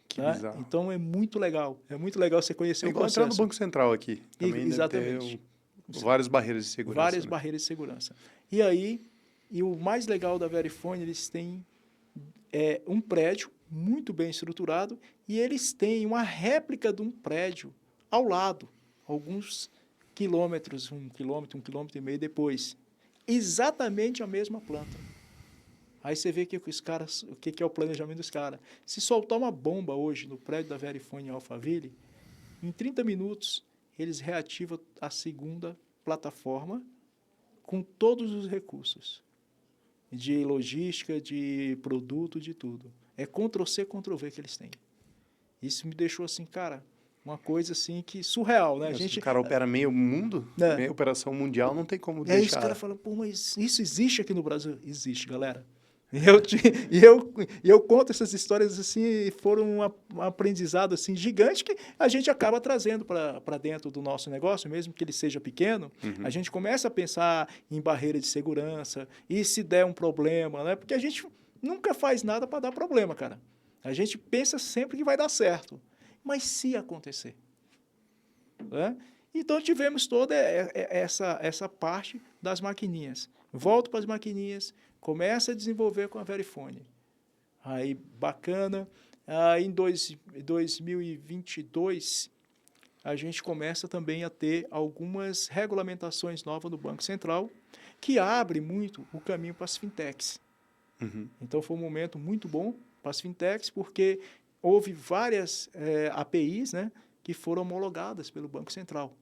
Que bizarro. Então é muito legal. É muito legal você conhecer o processo. Entrar no Banco Central aqui. Também exatamente. Deve ter várias barreiras de segurança. Várias barreiras de segurança. E aí, o mais legal da Verifone, eles têm um prédio muito bem estruturado e eles têm uma réplica de um prédio ao lado, alguns quilômetros, 1 quilômetro, 1,5 quilômetros depois. Exatamente a mesma planta. Aí você vê que os caras, o que é o planejamento dos caras. Se soltar uma bomba hoje no prédio da Verifone em Alphaville, em 30 minutos eles reativam a segunda plataforma com todos os recursos de logística, de produto, de tudo. É Ctrl+C, Ctrl+V que eles têm. Isso me deixou assim, cara, uma coisa assim que surreal, né? Se o cara opera meio mundo, meia operação mundial, não tem como E aí deixar. os caras falam, pô, mas isso existe aqui no Brasil? Existe, galera. E eu conto essas histórias assim, foram um aprendizado assim gigante que a gente acaba trazendo para dentro do nosso negócio, mesmo que ele seja pequeno. A gente começa a pensar em barreira de segurança e se der um problema, né? Porque a gente nunca faz nada para dar problema, cara. A gente pensa sempre que vai dar certo. Mas se acontecer, né? Então tivemos toda essa parte das maquininhas. Volto para as maquininhas, começa a desenvolver com a Verifone. Aí, bacana. Aí, em 2022, a gente começa também a ter algumas regulamentações novas do Banco Central, que abre muito o caminho para as fintechs. Então, foi um momento muito bom para as fintechs, porque houve várias APIs, né, que foram homologadas pelo Banco Central.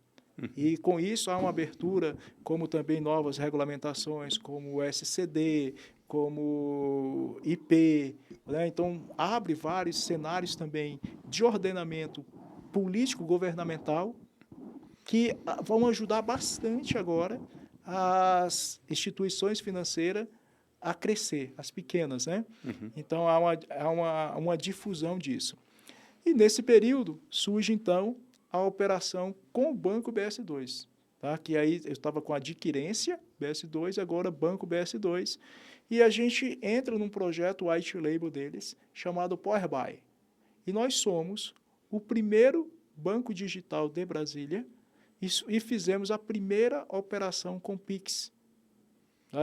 E, com isso, há uma abertura, como também novas regulamentações, como o SCD, como IP. Né? Então, abre vários cenários também de ordenamento político-governamental que vão ajudar bastante agora as instituições financeiras a crescer, as pequenas, né? Então, há uma difusão disso. E, nesse período, surge, então, a operação com o Banco BS2. Tá? Que aí eu estava com a adquirência BS2, agora Banco BS2, e a gente entra num projeto white label deles, chamado PowerBuy. E nós somos o primeiro banco digital de Brasília e fizemos a primeira operação com Pix.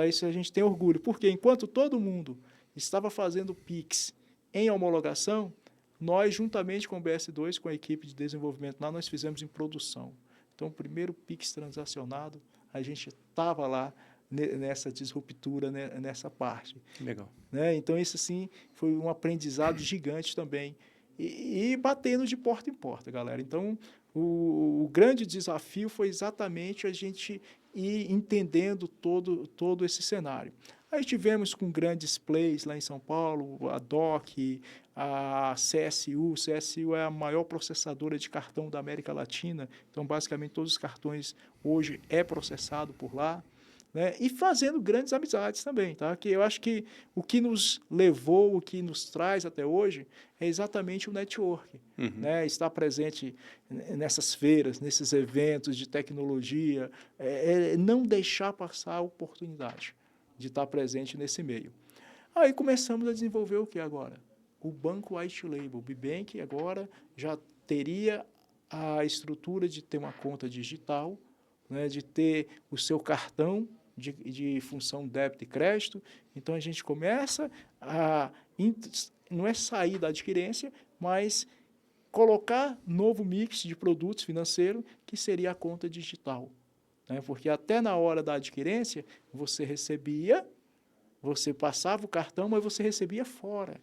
Isso a gente tem orgulho, porque enquanto todo mundo estava fazendo Pix em homologação, nós, juntamente com o BS2, com a equipe de desenvolvimento lá, nós fizemos em produção. Então, o primeiro Pix transacionado, a gente estava lá nessa disruptura, né, nessa parte. Legal. Né? Então, isso, sim, foi um aprendizado gigante também. E batendo de porta em porta, galera. Então, o grande desafio foi exatamente a gente ir entendendo todo esse cenário. Aí tivemos com grandes plays lá em São Paulo, a DOC, a CSU. CSU é a maior processadora de cartão da América Latina. Então, basicamente, todos os cartões hoje é processado por lá. Né? E fazendo grandes amizades também, tá? Que eu acho que o que nos levou, o que nos traz até hoje é exatamente o network, né? Estar presente nessas feiras, nesses eventos de tecnologia, não deixar passar a oportunidade de estar presente nesse meio. Aí começamos a desenvolver o que agora? O Banco White Label. O Bibank agora já teria a estrutura de ter uma conta digital, né, de ter o seu cartão de função débito e crédito. Então, a gente começa a, não é sair da adquirência, mas colocar novo mix de produtos financeiros, que seria a conta digital. Né? Porque até na hora da adquirência, você passava o cartão, mas você recebia fora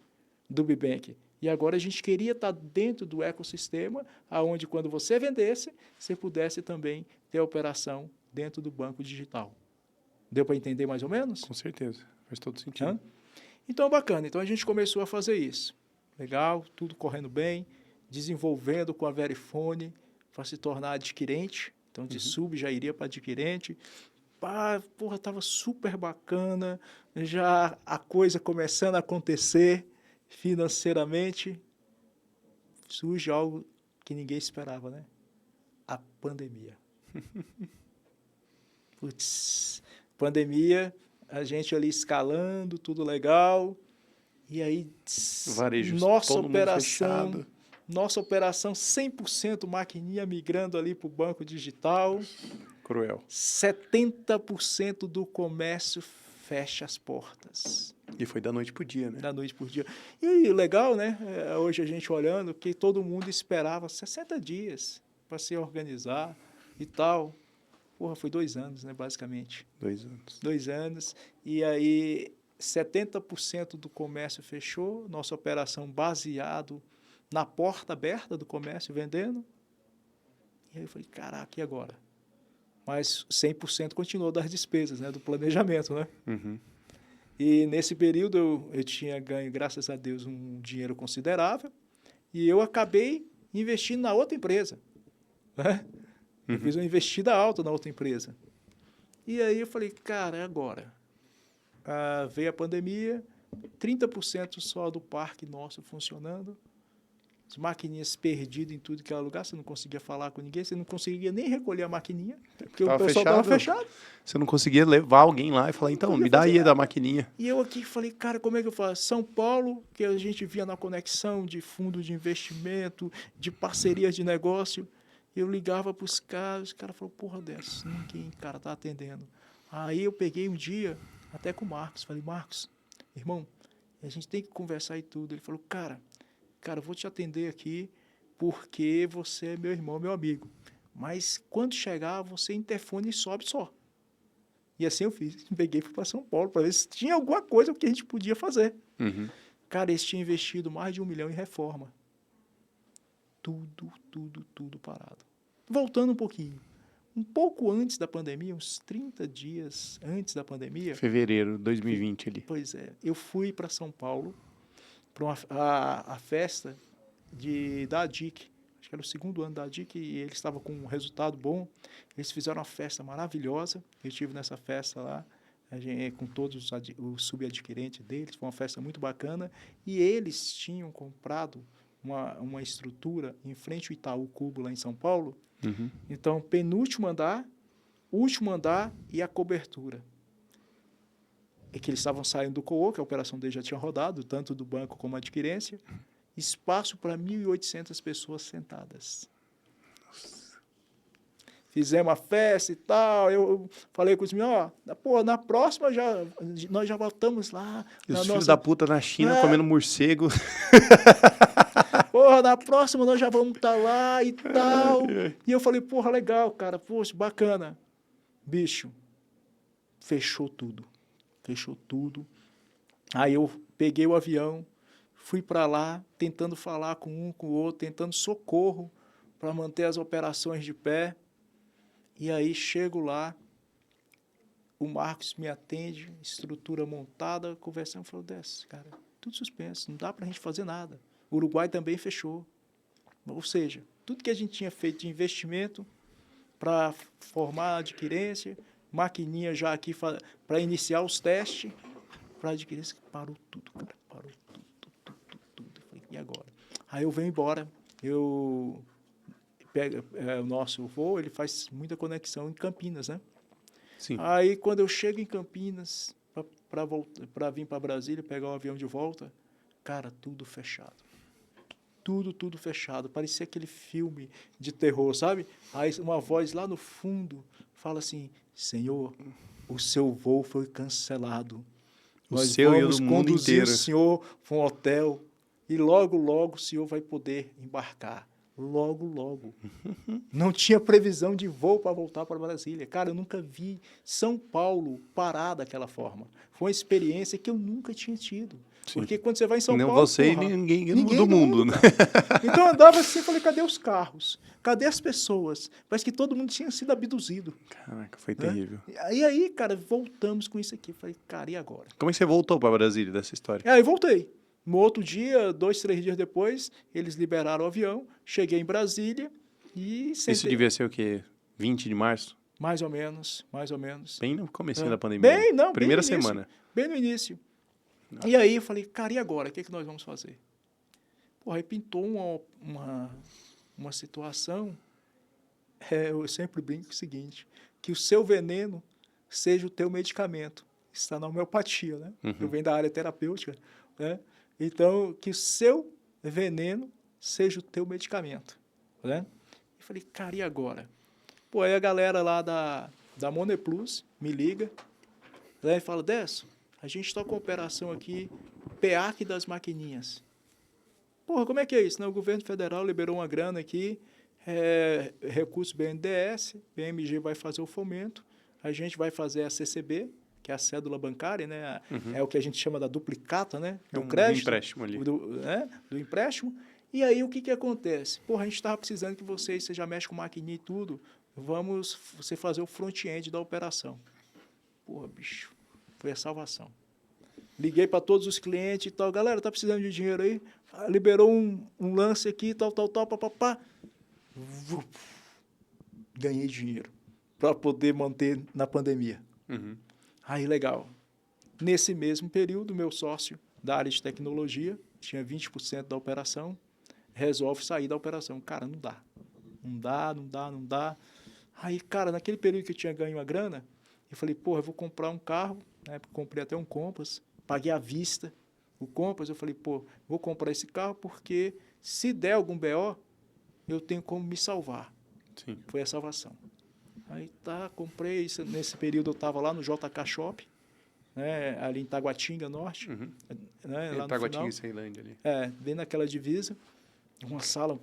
do Bibank. E agora a gente queria estar dentro do ecossistema, onde quando você vendesse, você pudesse também ter a operação dentro do banco digital. Deu para entender mais ou menos? Com certeza, faz todo sentido. Então, bacana. Então, a gente começou a fazer isso. Legal, tudo correndo bem, desenvolvendo com a Verifone para se tornar adquirente. Então, de sub já iria para adquirente. Porra, estava super bacana, já a coisa começando a acontecer financeiramente. Surge algo que ninguém esperava, né? A pandemia. Putz, pandemia, a gente ali escalando, tudo legal, e aí varejo, nossa operação 100% maquininha migrando ali para o banco digital. Cruel. 70% do comércio fecha as portas. E foi da noite para o dia, né? Da noite para o dia. E legal, né? Hoje a gente olhando que todo mundo esperava 60 dias para se organizar e tal. Porra, foi 2 anos, né, basicamente. 2 anos. 2 anos. E aí 70% do comércio fechou, nossa operação baseado na porta aberta do comércio, vendendo. E aí eu falei, caraca, e agora? Mas 100% continuou das despesas, né, do planejamento, né? Uhum. E nesse período eu tinha ganho, graças a Deus, um dinheiro considerável e eu acabei investindo na outra empresa, né? Eu fiz uma investida alta na outra empresa. E aí eu falei, cara, é agora. Veio a pandemia, 30% só do parque nosso funcionando, as maquininhas perdidas em tudo que era lugar, você não conseguia falar com ninguém, você não conseguia nem recolher a maquininha, porque o pessoal estava fechado. Você não conseguia levar alguém lá e falar, então, me dá aí da maquininha. E eu aqui falei, cara, como é que eu faço? São Paulo, que a gente via na conexão de fundo de investimento, de parcerias de negócio, eu ligava para os caras falaram, porra dessa, ninguém, cara, tá atendendo. Aí eu peguei um dia, até com o Marcos, falei, Marcos, irmão, a gente tem que conversar e tudo. Ele falou, cara, eu vou te atender aqui porque você é meu irmão, meu amigo. Mas quando chegar, você interfone e sobe só. E assim eu fiz. Peguei e fui para São Paulo para ver se tinha alguma coisa que a gente podia fazer. Uhum. Cara, eles tinham investido mais de 1 milhão em reforma. Tudo parado. Voltando um pouquinho. Um pouco antes da pandemia, uns 30 dias antes da pandemia... Fevereiro de 2020 ali. Pois é. Eu fui para São Paulo para a festa da ADIC. Acho que era o 2º ano da ADIC e eles estavam com um resultado bom. Eles fizeram uma festa maravilhosa. Eu estive nessa festa lá, com todos os subadquirentes deles. Foi uma festa muito bacana. E eles tinham comprado uma estrutura em frente ao Itaú Cubo, lá em São Paulo. Uhum. Então, penúltimo andar, último andar e a cobertura. É que eles estavam saindo do co-work, que a operação deles já tinha rodado, tanto do banco como a adquirência, espaço para 1.800 pessoas sentadas. Nossa. Fizemos a festa e tal, eu falei com os meus, na próxima nós já voltamos lá. E os filhos da puta na China comendo morcego. Porra, na próxima nós já vamos estar lá e tal. E eu falei, porra, legal, cara, poxa, bacana. Bicho, fechou tudo. Aí eu peguei o avião, fui para lá, tentando falar com um, com o outro, tentando socorro para manter as operações de pé. E aí chego lá, o Marcos me atende, estrutura montada, conversando, falou, desce, cara, tudo suspenso, não dá para a gente fazer nada. O Uruguai também fechou. Ou seja, tudo que a gente tinha feito de investimento para formar a adquirência, maquininha já aqui para iniciar os testes, para adquirência, parou tudo, cara, parou tudo. Eu falei, e agora? Aí eu venho embora, eu pego o nosso voo, ele faz muita conexão em Campinas, né? Sim. Aí quando eu chego em Campinas, para vir para Brasília, pegar o avião de volta, cara, tudo fechado. Tudo fechado. Parecia aquele filme de terror, sabe? Aí uma voz lá no fundo fala assim, Senhor, o seu voo foi cancelado. Nós vamos conduzir o senhor para um hotel e logo o senhor vai poder embarcar. Logo. Não tinha previsão de voo para voltar para Brasília. Cara, eu nunca vi São Paulo parar daquela forma. Foi uma experiência que eu nunca tinha tido. Sim. Porque quando você vai em São Paulo... Não você e ninguém do mundo, né? Então eu andava assim e falei, cadê os carros? Cadê as pessoas? Parece que todo mundo tinha sido abduzido. Caraca, foi terrível. E aí, cara, voltamos com isso aqui. Falei, cara, e agora? Como é que você voltou para Brasília dessa história? Aí voltei. No outro dia, 2, 3 dias depois, eles liberaram o avião, cheguei em Brasília e sentei. Isso devia ser o quê? 20 de março? Mais ou menos. Bem no comecinho da pandemia. Primeira bem semana. Bem no início. Não. E aí eu falei, cara, e agora? O que nós vamos fazer? Pô, aí pintou uma situação, eu sempre brinco o seguinte, que o seu veneno seja o teu medicamento. Está na homeopatia, né? Uhum. Eu venho da área terapêutica, né? Então, que o seu veneno seja o teu medicamento, né? Eu falei, cara, e agora? Pô, aí a galera lá da Moneplus me liga, né, e fala, Décio, a gente está com operação aqui, PEAC das maquininhas. Porra, como é que é isso? Né? O governo federal liberou uma grana aqui, recurso BNDES, BMG vai fazer o fomento, a gente vai fazer a CCB, que é a cédula bancária, né? Uhum. É o que a gente chama da duplicata, né? Do Do crédito. empréstimo ali. Do empréstimo. E aí, o que acontece? Porra, a gente estava precisando que você já mexe com maquininha e tudo, vamos você fazer o front-end da operação. Porra, bicho, foi a salvação. Liguei para todos os clientes e tal. Galera, tá precisando de dinheiro aí? Liberou um lance aqui, tal, papapá. Ganhei dinheiro para poder manter na pandemia. Uhum. Aí, legal. Nesse mesmo período, meu sócio da área de tecnologia, tinha 20% da operação, resolve sair da operação. Cara, não dá. Não dá. Aí, cara, naquele período que eu tinha ganho uma grana, eu falei, porra, eu vou comprar um carro, né? Comprei até um Compass, paguei à vista o Compass, eu falei, pô, vou comprar esse carro porque se der algum BO, eu tenho como me salvar. Sim. Foi a salvação. Aí tá, comprei, nesse período eu estava lá no JK Shop, né, ali em Taguatinga Norte. Uhum. Né, lá no Taguatinga final. e Ceilândia ali. Bem naquela divisa. Uma sala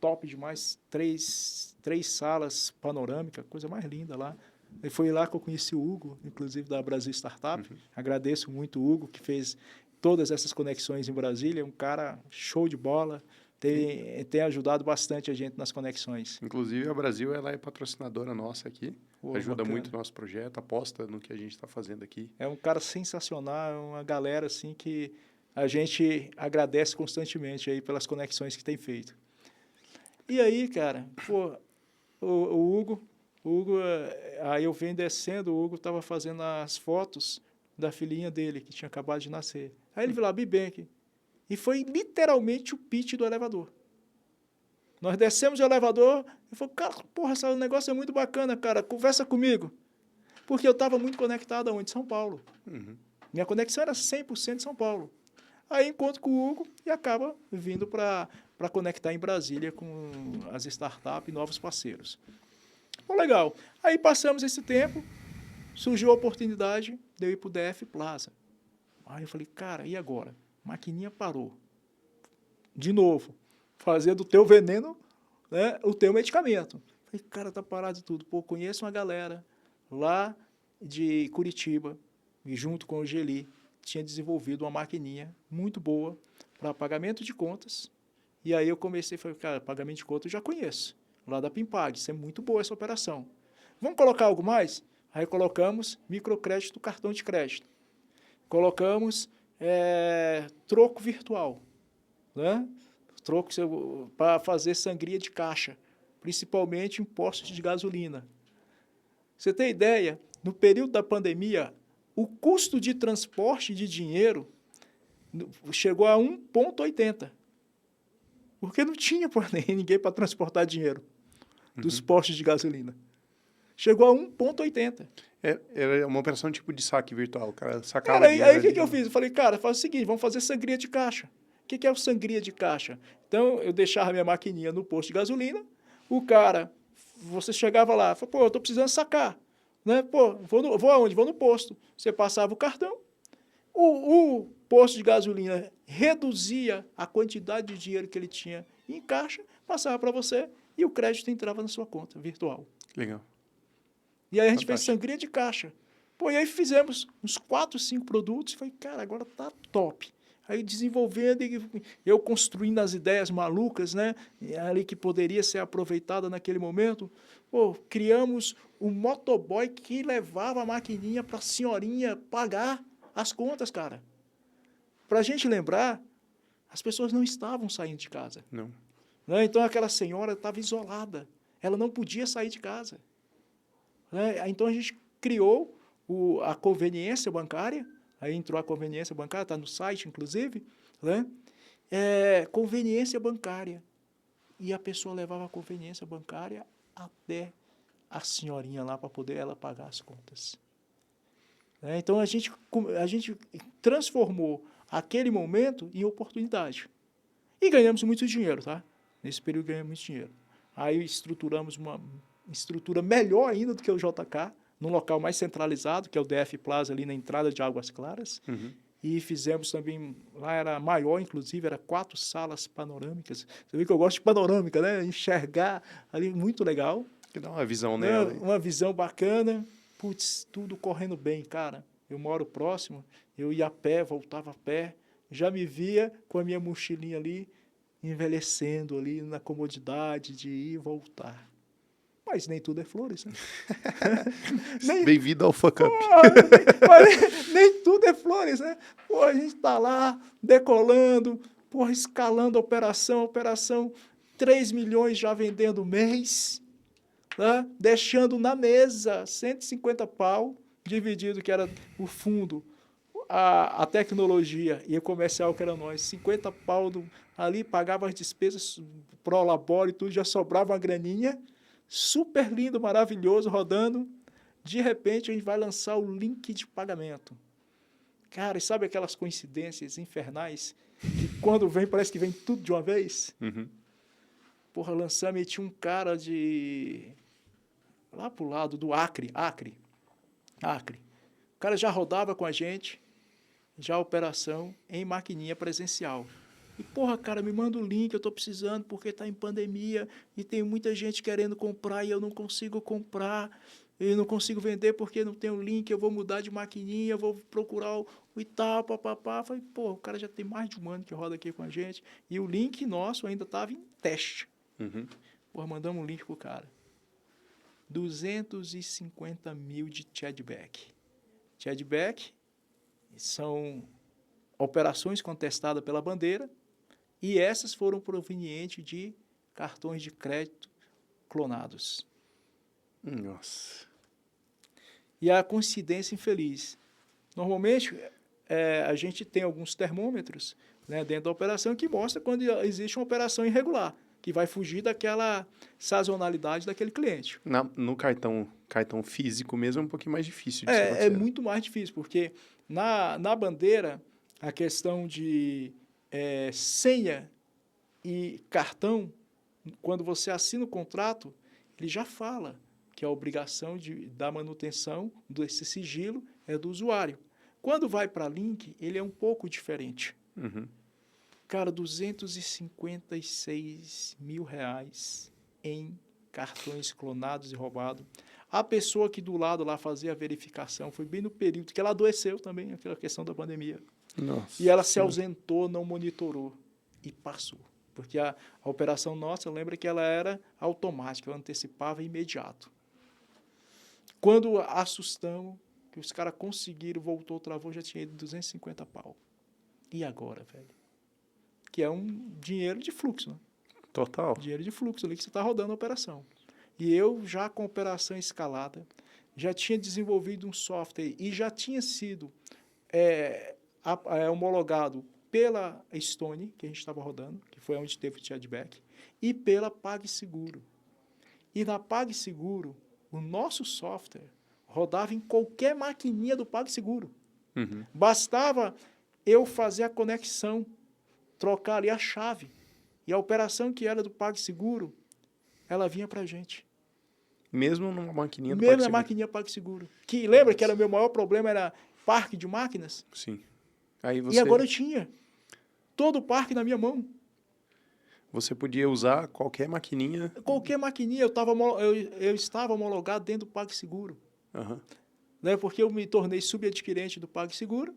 top demais, três salas panorâmicas, coisa mais linda lá. E foi lá que eu conheci o Hugo, inclusive da Brasil Startup. Uhum. Agradeço muito o Hugo, que fez todas essas conexões em Brasília. É um cara show de bola, tem ajudado bastante a gente nas conexões. Inclusive, a Brasil ela é patrocinadora nossa aqui. Pô, ajuda bacana. muito o nosso projeto, aposta no que a gente está fazendo aqui. É um cara sensacional, é uma galera assim que a gente agradece constantemente aí pelas conexões que tem feito. E aí, cara, pô, o Hugo, aí eu venho descendo, o Hugo estava fazendo as fotos da filhinha dele, que tinha acabado de nascer. Aí ele viu lá, Bibank, e foi literalmente o pitch do elevador. Nós descemos o elevador e falou, cara, porra, esse negócio é muito bacana, cara, conversa comigo. Porque eu estava muito conectado aonde? São Paulo. Uhum. Minha conexão era 100% São Paulo. Aí encontro com o Hugo e acaba vindo para conectar em Brasília com as startups e novos parceiros. Bom, legal. Aí passamos esse tempo, surgiu a oportunidade de eu ir para o DF Plaza. Aí eu falei, cara, e agora? Maquininha parou. De novo, fazer do teu veneno, né, o teu medicamento. Falei, cara, tá parado de tudo. Pô, conheço uma galera lá de Curitiba, e junto com o Geli, tinha desenvolvido uma maquininha muito boa para pagamento de contas. E aí eu comecei a falar, cara, pagamento de contas eu já conheço, lá da Pimpag, isso é muito boa essa operação. Vamos colocar algo mais? Aí colocamos microcrédito, cartão de crédito. Colocamos troco virtual, né? Troco para fazer sangria de caixa, principalmente em postos de gasolina. Você tem ideia? No período da pandemia, o custo de transporte de dinheiro chegou a 1,80. Porque não tinha ninguém para transportar dinheiro dos postos de gasolina. Chegou a 1,80. Era uma operação tipo de saque virtual, cara. Sacava Aí o que ali, eu fiz? Eu falei, cara, faz o seguinte, vamos fazer sangria de caixa. O que é o sangria de caixa? Então, eu deixava minha maquininha no posto de gasolina, o cara, você chegava lá, falou, pô, eu estou precisando sacar. Né? Pô, vou aonde? Vou no posto. Você passava o cartão, o posto de gasolina reduzia a quantidade de dinheiro que ele tinha em caixa, passava para você e o crédito entrava na sua conta virtual. Legal. E aí a gente fez sangria de caixa. Pô, e aí fizemos uns 4, 5 produtos e falei, cara, agora tá top. Aí desenvolvendo, eu construindo as ideias malucas, né? Ali que poderia ser aproveitada naquele momento. Pô, criamos um motoboy que levava a maquininha para a senhorinha pagar as contas, cara. Para a gente lembrar, as pessoas não estavam saindo de casa. Não. Né? Então aquela senhora estava isolada. Ela não podia sair de casa. Né? Então a gente criou a conveniência bancária. Aí entrou a conveniência bancária, está no site, inclusive, né? Conveniência bancária. E a pessoa levava a conveniência bancária até a senhorinha lá para poder ela pagar as contas. Então, a gente transformou aquele momento em oportunidade. E ganhamos muito dinheiro, tá? Nesse período ganhamos muito dinheiro. Aí estruturamos uma estrutura melhor ainda do que o JK, num local mais centralizado, que é o DF Plaza, ali na entrada de Águas Claras. Uhum. E fizemos também, lá era maior, inclusive, era 4 salas panorâmicas. Você vê que eu gosto de panorâmica, né? Enxergar ali, muito legal. Que dá uma visão nela. Uma visão bacana. Putz, tudo correndo bem, cara. eu moro próximo, eu ia a pé, voltava a pé, já me via com a minha mochilinha ali, envelhecendo ali na comodidade de ir e voltar. Mas nem tudo é flores, né? Bem-vindo ao Fuck Up. Nem tudo é flores, né? Pô, a gente tá lá, decolando, porra, escalando a operação 3 milhões já vendendo mês, né? Deixando na mesa 150 pau, dividido, que era o fundo, a tecnologia e o comercial, que era nós, 50 pau ali, pagava as despesas, pro labore e tudo, já sobrava uma graninha, super lindo, maravilhoso, rodando. De repente, a gente vai lançar o link de pagamento. Cara, e sabe aquelas coincidências infernais? Que quando vem, parece que vem tudo de uma vez? Uhum. Porra, lançamos e tinha um cara de... lá pro lado do Acre. O cara já rodava com a gente, já a operação em maquininha presencial. E, porra, cara, me manda o link, eu tô precisando porque tá em pandemia e tem muita gente querendo comprar e eu não consigo comprar. Eu não consigo vender porque não tem o link, eu vou mudar de maquininha, vou procurar o Itaú, papapá. Falei, pô, o cara já tem mais de um ano que roda aqui com a gente e o link nosso ainda estava em teste. Uhum. Porra, mandamos um link pro cara. 250 mil de chargeback. Chargeback são operações contestadas pela bandeira e essas foram provenientes de cartões de crédito clonados. Nossa. E a coincidência infeliz. Normalmente, a gente tem alguns termômetros, né, dentro da operação que mostra quando existe uma operação irregular, que vai fugir daquela sazonalidade daquele cliente. No cartão físico mesmo é um pouquinho mais difícil disso É acontecer. muito mais difícil, porque na bandeira, a questão de senha e cartão, quando você assina o contrato, ele já fala que a obrigação da manutenção desse sigilo é do usuário. Quando vai para link, ele é um pouco diferente. Uhum. Cara, 256 mil reais em cartões clonados e roubados. A pessoa que do lado lá fazia a verificação, foi bem no período que ela adoeceu também, aquela questão da pandemia. Nossa. E ela se ausentou, não monitorou e passou. Porque a operação nossa, lembra que ela era automática, ela antecipava imediato. Quando assustamos, que os caras conseguiram, voltou, travou, já tinha ido 250 pau. E agora, velho? Que é um dinheiro de fluxo, né? Total. Dinheiro de fluxo ali que você está rodando a operação. E eu, já com a operação escalada, já tinha desenvolvido um software e já tinha sido homologado pela Stone, que a gente estava rodando, que foi onde teve o chargeback, e pela PagSeguro. E na PagSeguro, o nosso software rodava em qualquer maquininha do PagSeguro. Uhum. Bastava eu fazer a conexão, trocar ali a chave. E a operação que era do PagSeguro, ela vinha para a gente. Mesmo numa maquininha do Mesmo PagSeguro? na maquininha PagSeguro. Que lembra que era o meu maior problema, era parque de máquinas? Sim. Aí E agora eu tinha todo o parque na minha mão. Você podia usar qualquer maquininha. Qualquer maquininha, eu estava homologado dentro do PagSeguro. Uhum. Né? Porque eu me tornei subadquirente do PagSeguro,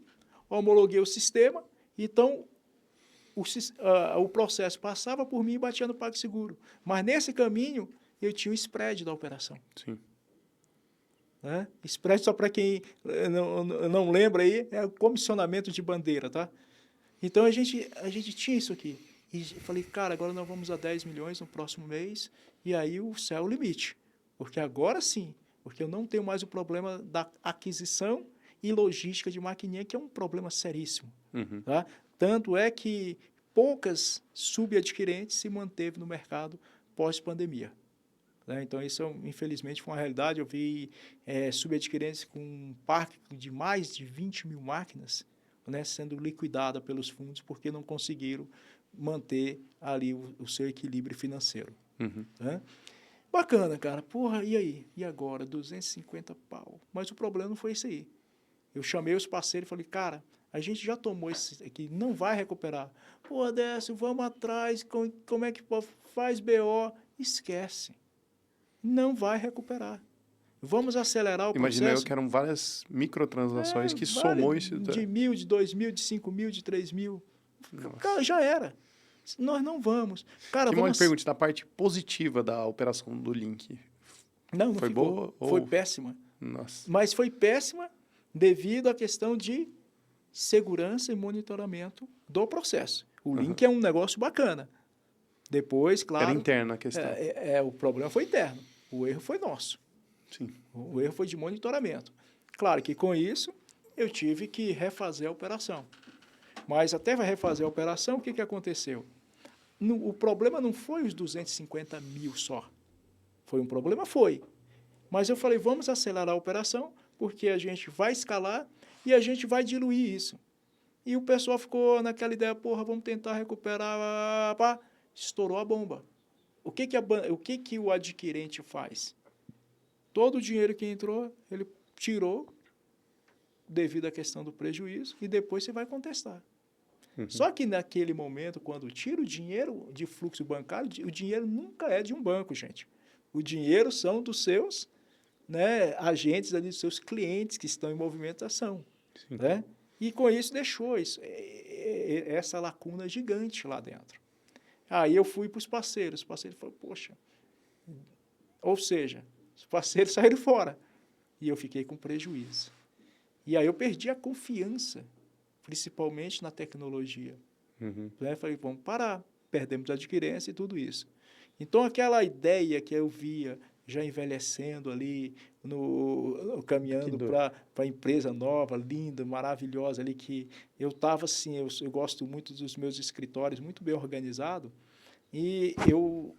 homologuei o sistema, então o processo passava por mim e batia no PagSeguro. Mas nesse caminho, eu tinha o spread da operação. Sim. Né? Spread, só para quem não lembra aí, é o comissionamento de bandeira, tá? Então, a gente tinha isso aqui. E eu falei, cara, agora nós vamos a 10 milhões no próximo mês, e aí o céu é o limite. Porque agora sim, porque eu não tenho mais o problema da aquisição e logística de maquininha, que é um problema seríssimo. Uhum. Tá? Tanto é que poucas subadquirentes se manteve no mercado pós-pandemia. Né? Então, isso, infelizmente, foi uma realidade. Eu vi subadquirentes com um parque de mais de 20 mil máquinas, né, sendo liquidada pelos fundos porque não conseguiram manter ali o seu equilíbrio financeiro. Uhum. Né? Bacana, cara. Porra, e aí? E agora? 250 pau. Mas o problema não foi isso aí. Eu chamei os parceiros e falei, cara, a gente já tomou esse aqui, não vai recuperar. Pô, Décio, vamos atrás, como é que faz BO? Esquece. Não vai recuperar. vamos acelerar o Imagina processo. eu que eram várias microtransações que Vale somou isso. de 1.000, de 2.000, de 5.000, de 3.000. Nossa. Cara, já era. Nós não vamos. Cara, Que monte vamos... de pergunta da parte positiva da operação do Link. Não Foi ficou. boa Foi ou- péssima. Nossa. Mas foi péssima devido à questão de segurança e monitoramento do processo. O Link é um negócio bacana. Depois, Era claro, interna a questão. o problema foi interno. O erro foi nosso. Sim. O erro foi de monitoramento. Claro que com isso eu tive que refazer a operação. Mas até refazer a operação, o que, que aconteceu? O problema não foi os 250 mil só. Foi um problema? Foi. Mas eu falei, vamos acelerar a operação, porque a gente vai escalar e a gente vai diluir isso. E o pessoal ficou naquela ideia, porra, vamos tentar recuperar. Pá, estourou a bomba. O que o adquirente faz? Todo o dinheiro que entrou, ele tirou devido à questão do prejuízo e depois você vai contestar. Só que naquele momento, quando tira o dinheiro de fluxo bancário, o dinheiro nunca é de um banco, gente. O dinheiro são dos seus, né, agentes ali, dos seus clientes que estão em movimentação. Né? E com isso deixou essa lacuna gigante lá dentro. Aí eu fui para os parceiros falaram, poxa, ou seja, os parceiros saíram fora e eu fiquei com prejuízo. E aí eu perdi a confiança, principalmente na tecnologia. Né? Falei, vamos parar, perdemos a adquirência e tudo isso. Então, aquela ideia que eu via já envelhecendo ali, caminhando para a empresa nova, linda, maravilhosa ali, que eu estava assim, eu gosto muito dos meus escritórios, muito bem organizado, e eu,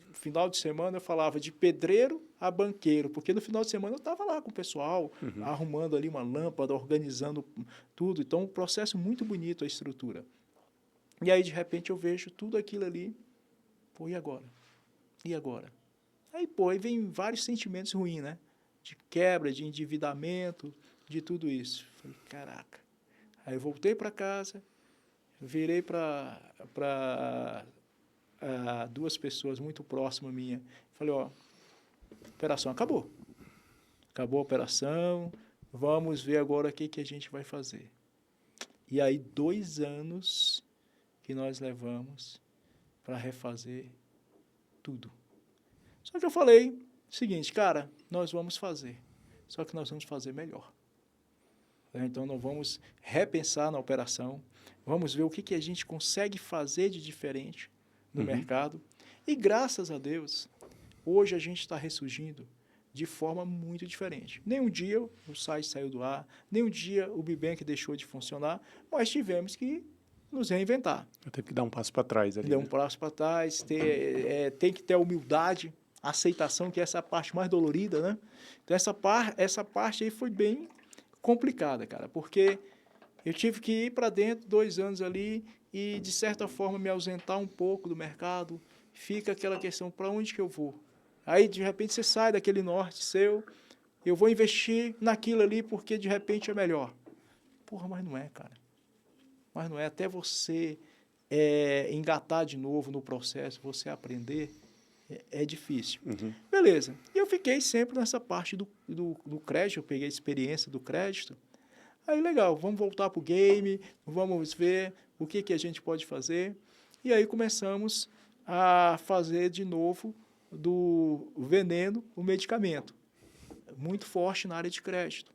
no final de semana, eu falava de pedreiro a banqueiro, porque no final de semana eu estava lá com o pessoal, arrumando ali uma lâmpada, organizando tudo, então um processo muito bonito a estrutura. E aí, de repente, eu vejo tudo aquilo ali, pô, e agora? E agora? Aí, pô, aí vem vários sentimentos ruins, né? De quebra, de endividamento, de tudo isso. Falei, caraca. Aí eu voltei para casa, virei para duas pessoas muito próximas minha. Falei, ó, a operação acabou. Acabou a operação, vamos ver agora o que a gente vai fazer. E aí, 2 anos que nós levamos para refazer tudo. Só que eu falei o seguinte, cara, nós vamos fazer, só que nós vamos fazer melhor. Então, nós vamos repensar na operação, vamos ver o que a gente consegue fazer de diferente no mercado. E, graças a Deus, hoje a gente está ressurgindo de forma muito diferente. Nem um dia o site saiu do ar, nem um dia o Bibank deixou de funcionar, mas tivemos que nos reinventar. Tem que dar um passo para trás ali. Dar um passo para trás, tem que ter a humildade, a aceitação, que é essa parte mais dolorida, né? Então, essa parte aí foi bem complicada, cara, porque eu tive que ir para dentro 2 anos ali e, de certa forma, me ausentar um pouco do mercado. Fica aquela questão, para onde que eu vou? Aí, de repente, você sai daquele norte seu, eu vou investir naquilo ali porque, de repente, é melhor. Porra, mas não é, cara. Mas não é. Até você engatar de novo no processo, você aprender, é difícil. Beleza. E eu fiquei sempre nessa parte do crédito, eu peguei a experiência do crédito. Aí, legal, vamos voltar para o game, vamos ver o que a gente pode fazer. E aí começamos a fazer de novo do veneno o medicamento. Muito forte na área de crédito.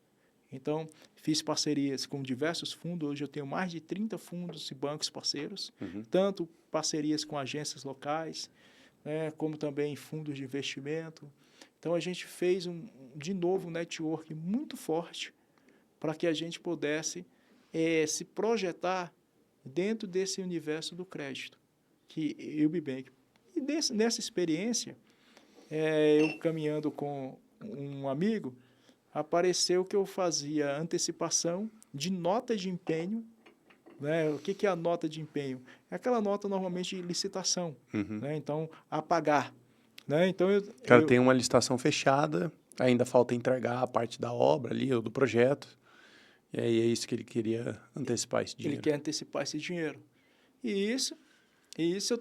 Então, fiz parcerias com diversos fundos. Hoje eu tenho mais de 30 fundos e bancos parceiros, tanto parcerias com agências locais, né, como também fundos de investimento. Então, a gente fez, de novo, um network muito forte para que a gente pudesse se projetar dentro desse universo do crédito, que eu Bibank. E nessa experiência, eu caminhando com um amigo, apareceu que eu fazia antecipação de nota de empenho. Né? O que é a nota de empenho? É aquela nota normalmente de licitação, né? Então, a pagar. Né? Então, Cara, tem uma licitação fechada, ainda falta entregar a parte da obra ali, ou do projeto, e aí é isso que ele queria antecipar esse dinheiro. Ele quer antecipar esse dinheiro. E isso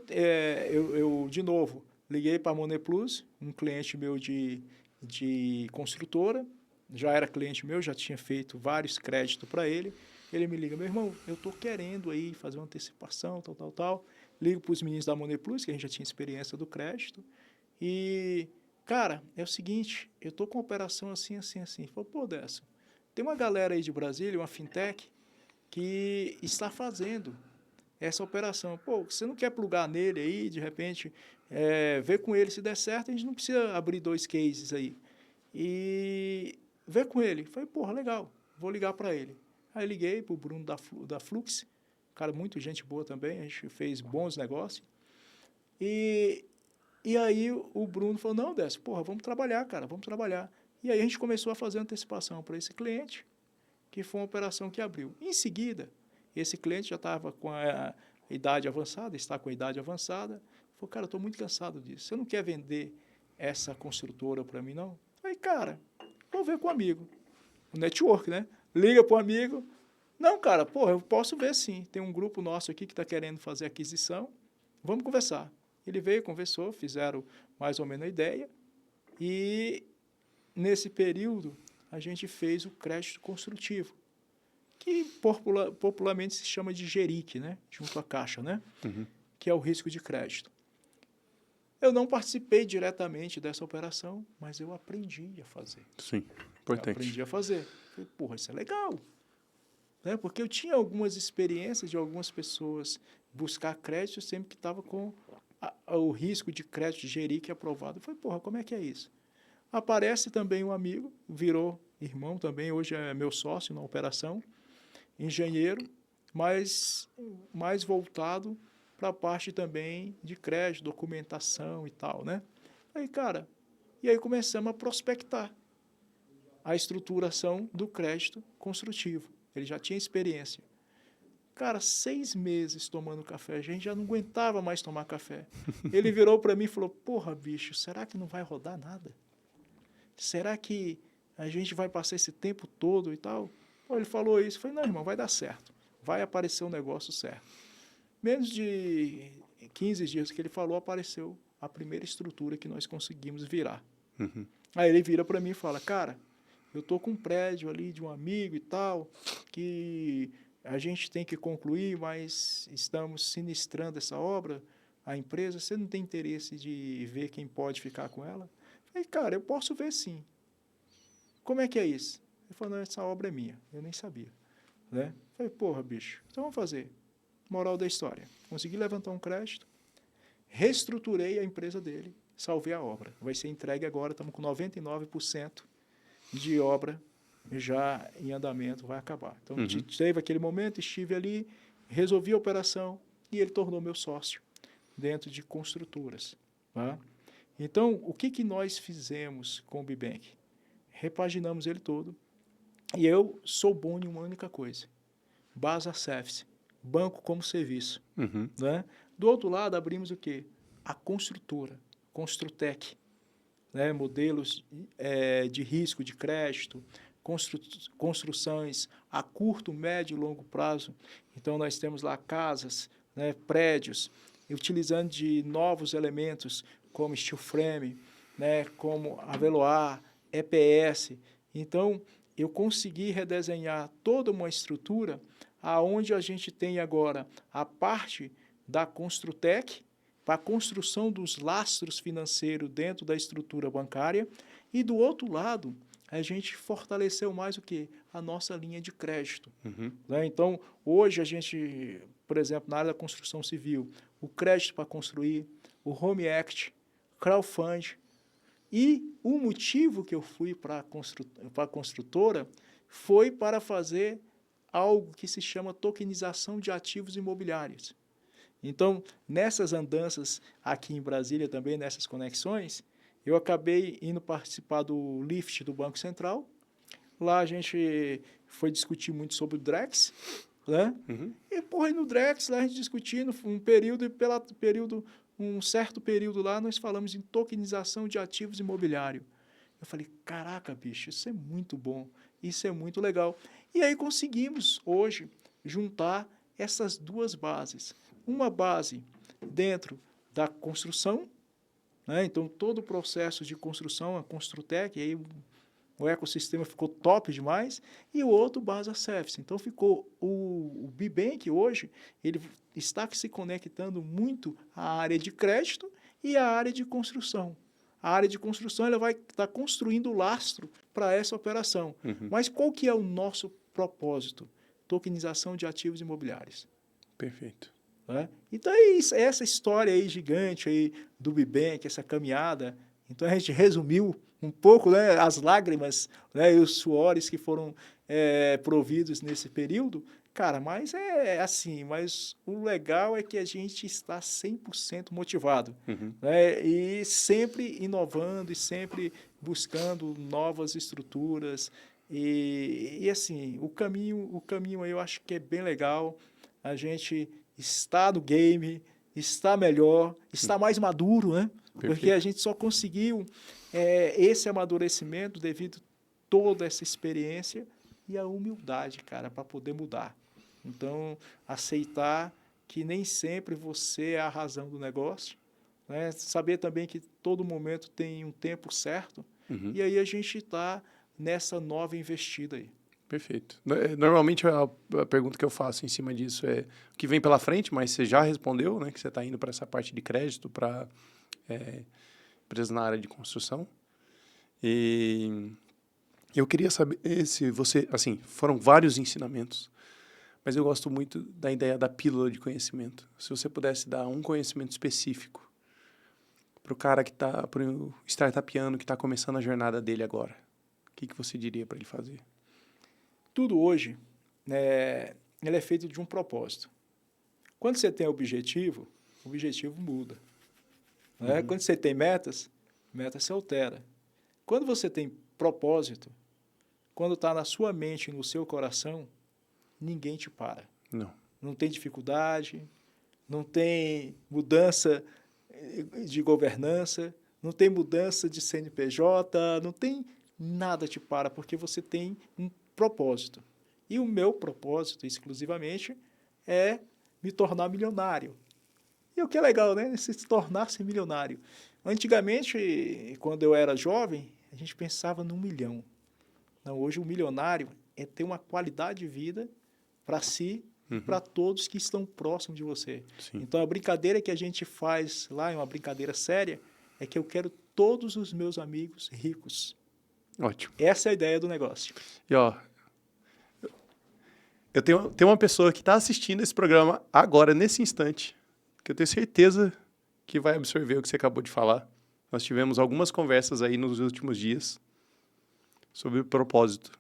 eu de novo, liguei para a Moneplus, um cliente meu de de construtora, já era cliente meu, já tinha feito vários créditos para ele. Ele me liga, meu irmão, eu estou querendo aí fazer uma antecipação, tal. Ligo para os meninos da Money Plus, que a gente já tinha experiência do crédito. E, cara, é o seguinte, eu estou com uma operação assim. Falei, pô, Décio, tem uma galera aí de Brasília, uma fintech, que está fazendo essa operação. Pô, você não quer plugar nele aí, de repente, ver com ele se der certo, a gente não precisa abrir 2 cases aí. E ver com ele. Falei, porra, legal, vou ligar para ele. Aí liguei para o Bruno da Flux, cara muito gente boa também, a gente fez bons negócios. E aí o Bruno falou, não, Décio, porra, vamos trabalhar, cara, vamos trabalhar. E aí a gente começou a fazer antecipação para esse cliente, que foi uma operação que abriu. Em seguida, esse cliente já estava com a idade avançada, está com a idade avançada, falou, cara, eu estou muito cansado disso, você não quer vender essa construtora para mim, não? Aí, cara, vou ver com o amigo, o network, né? Liga para o amigo, não, cara, porra, eu posso ver sim, tem um grupo nosso aqui que está querendo fazer aquisição, vamos conversar. Ele veio, conversou, fizeram mais ou menos a ideia, e nesse período a gente fez o crédito construtivo, que popularmente se chama de GERIC, né? Junto à Caixa, né? Uhum. Que é o risco de crédito. Eu não participei diretamente dessa operação, mas eu aprendi a fazer. Sim, importante. Eu aprendi a fazer. Falei, porra, isso é legal. Né? Porque eu tinha algumas experiências de algumas pessoas buscar crédito sempre que estava com o risco de crédito de GERIC aprovado. Eu falei, porra, como é que é isso? Aparece também um amigo, virou irmão também, hoje é meu sócio na operação, engenheiro, mas mais voltado para a parte também de crédito, documentação e tal, né? Aí, cara, e aí começamos a prospectar a estruturação do crédito construtivo. Ele já tinha experiência. Cara, 6 meses tomando café, a gente já não aguentava mais tomar café. Ele virou para mim e falou, porra, bicho, será que não vai rodar nada? Será que a gente vai passar esse tempo todo e tal? Pô, ele falou isso. Eu falei, não, irmão, vai dar certo. Vai aparecer um negócio certo. Menos de 15 dias que ele falou, apareceu a primeira estrutura que nós conseguimos virar. Uhum. Aí ele vira para mim e fala, cara, eu estou com um prédio ali de um amigo e tal, que a gente tem que concluir, mas estamos sinistrando essa obra, a empresa, você não tem interesse de ver quem pode ficar com ela? Eu falei, cara, eu posso ver sim. Como é que é isso? Ele falou, não, essa obra é minha, eu nem sabia. Né? Eu falei, porra, bicho, então vamos fazer. Moral da história, consegui levantar um crédito, reestruturei a empresa dele, salvei a obra. Vai ser entregue agora, estamos com 99% de obra já em andamento, vai acabar. Então, teve aquele momento, estive ali, resolvi a operação e ele tornou meu sócio dentro de construtoras. Tá? Então, o que nós fizemos com o Bibank? Repaginamos ele todo e eu sou bom em uma única coisa, Basa Service, banco como serviço. Uhum. Né? Do outro lado, abrimos o quê? A construtora, Construtec, né? Modelos de risco de crédito, construções a curto, médio e longo prazo. Então, nós temos lá casas, né? Prédios, utilizando de novos elementos como steel frame, né? Como Aveloar, EPS. Então, eu consegui redesenhar toda uma estrutura aonde a gente tem agora a parte da Construtec, para a construção dos lastros financeiros dentro da estrutura bancária, e do outro lado, a gente fortaleceu mais o quê? A nossa linha de crédito. Uhum. Né? Então, hoje a gente, por exemplo, na área da construção civil, o crédito para construir, o Home Act, crowdfund, e o motivo que eu fui para a construtora foi para fazer algo que se chama tokenização de ativos imobiliários. Então, nessas andanças aqui em Brasília também, nessas conexões, eu acabei indo participar do LIFT do Banco Central. Lá a gente foi discutir muito sobre o Drex, né? Uhum. E, porra, no Drex, lá a gente discutindo um certo período lá, nós falamos em tokenização de ativos imobiliários. Eu falei, caraca, bicho, isso é muito bom, isso é muito legal. E aí conseguimos, hoje, juntar essas duas bases. Uma base dentro da construção né? Então, todo o processo de construção, a Construtec, aí o ecossistema ficou top demais, e o outro, Basa Service. Então, ficou o BBank hoje, ele está se conectando muito à área de crédito e à área de construção. A área de construção ela vai estar construindo o lastro para essa operação. Mas qual que é o nosso propósito? Tokenização de ativos imobiliários. Perfeito. Né? Então, é isso, essa história aí gigante aí do BBank, essa caminhada. Então, a gente resumiu um pouco, né, as lágrimas, né, e os suores que foram providos nesse período. Cara, mas é assim, mas o legal é que a gente está 100% motivado, né, e sempre inovando e sempre buscando novas estruturas. E assim, o caminho aí eu acho que é bem legal. A gente está no game, está melhor, está mais maduro, né? Perfeito. Porque a gente só conseguiu esse amadurecimento devido a toda essa experiência e a humildade, cara, para poder mudar. Então, aceitar que nem sempre você é a razão do negócio, né? Saber também que todo momento tem um tempo certo, e aí a gente está nessa nova investida aí. Perfeito. Normalmente a pergunta que eu faço em cima disso é o que vem pela frente, mas você já respondeu, né? Que você está indo para essa parte de crédito, para empresas na área de construção. E eu queria saber se você, assim, foram vários ensinamentos, mas eu gosto muito da ideia da pílula de conhecimento. Se você pudesse dar um conhecimento específico para o cara que está, para o startupiano que está começando a jornada dele agora, o que você diria para ele fazer? Tudo hoje, ele é feito de um propósito. Quando você tem objetivo, o objetivo muda. Né? Quando você tem metas, meta se altera. Quando você tem propósito, quando está na sua mente e no seu coração, ninguém te para. Não. Não tem dificuldade, não tem mudança de governança, não tem mudança de CNPJ, não tem nada te para, porque você tem um propósito. E o meu propósito, exclusivamente, é me tornar milionário. E o que é legal, né? Se tornar-se milionário. Antigamente, quando eu era jovem, a gente pensava num milhão. Não, hoje o milionário é ter uma qualidade de vida para si e para todos que estão próximos de você. Sim. Então, a brincadeira que a gente faz lá, é uma brincadeira séria, é que eu quero todos os meus amigos ricos. Ótimo. Essa é a ideia do negócio. E, ó, eu tenho uma pessoa que está assistindo esse programa agora, nesse instante, que eu tenho certeza que vai absorver o que você acabou de falar. Nós tivemos algumas conversas aí nos últimos dias sobre o propósito,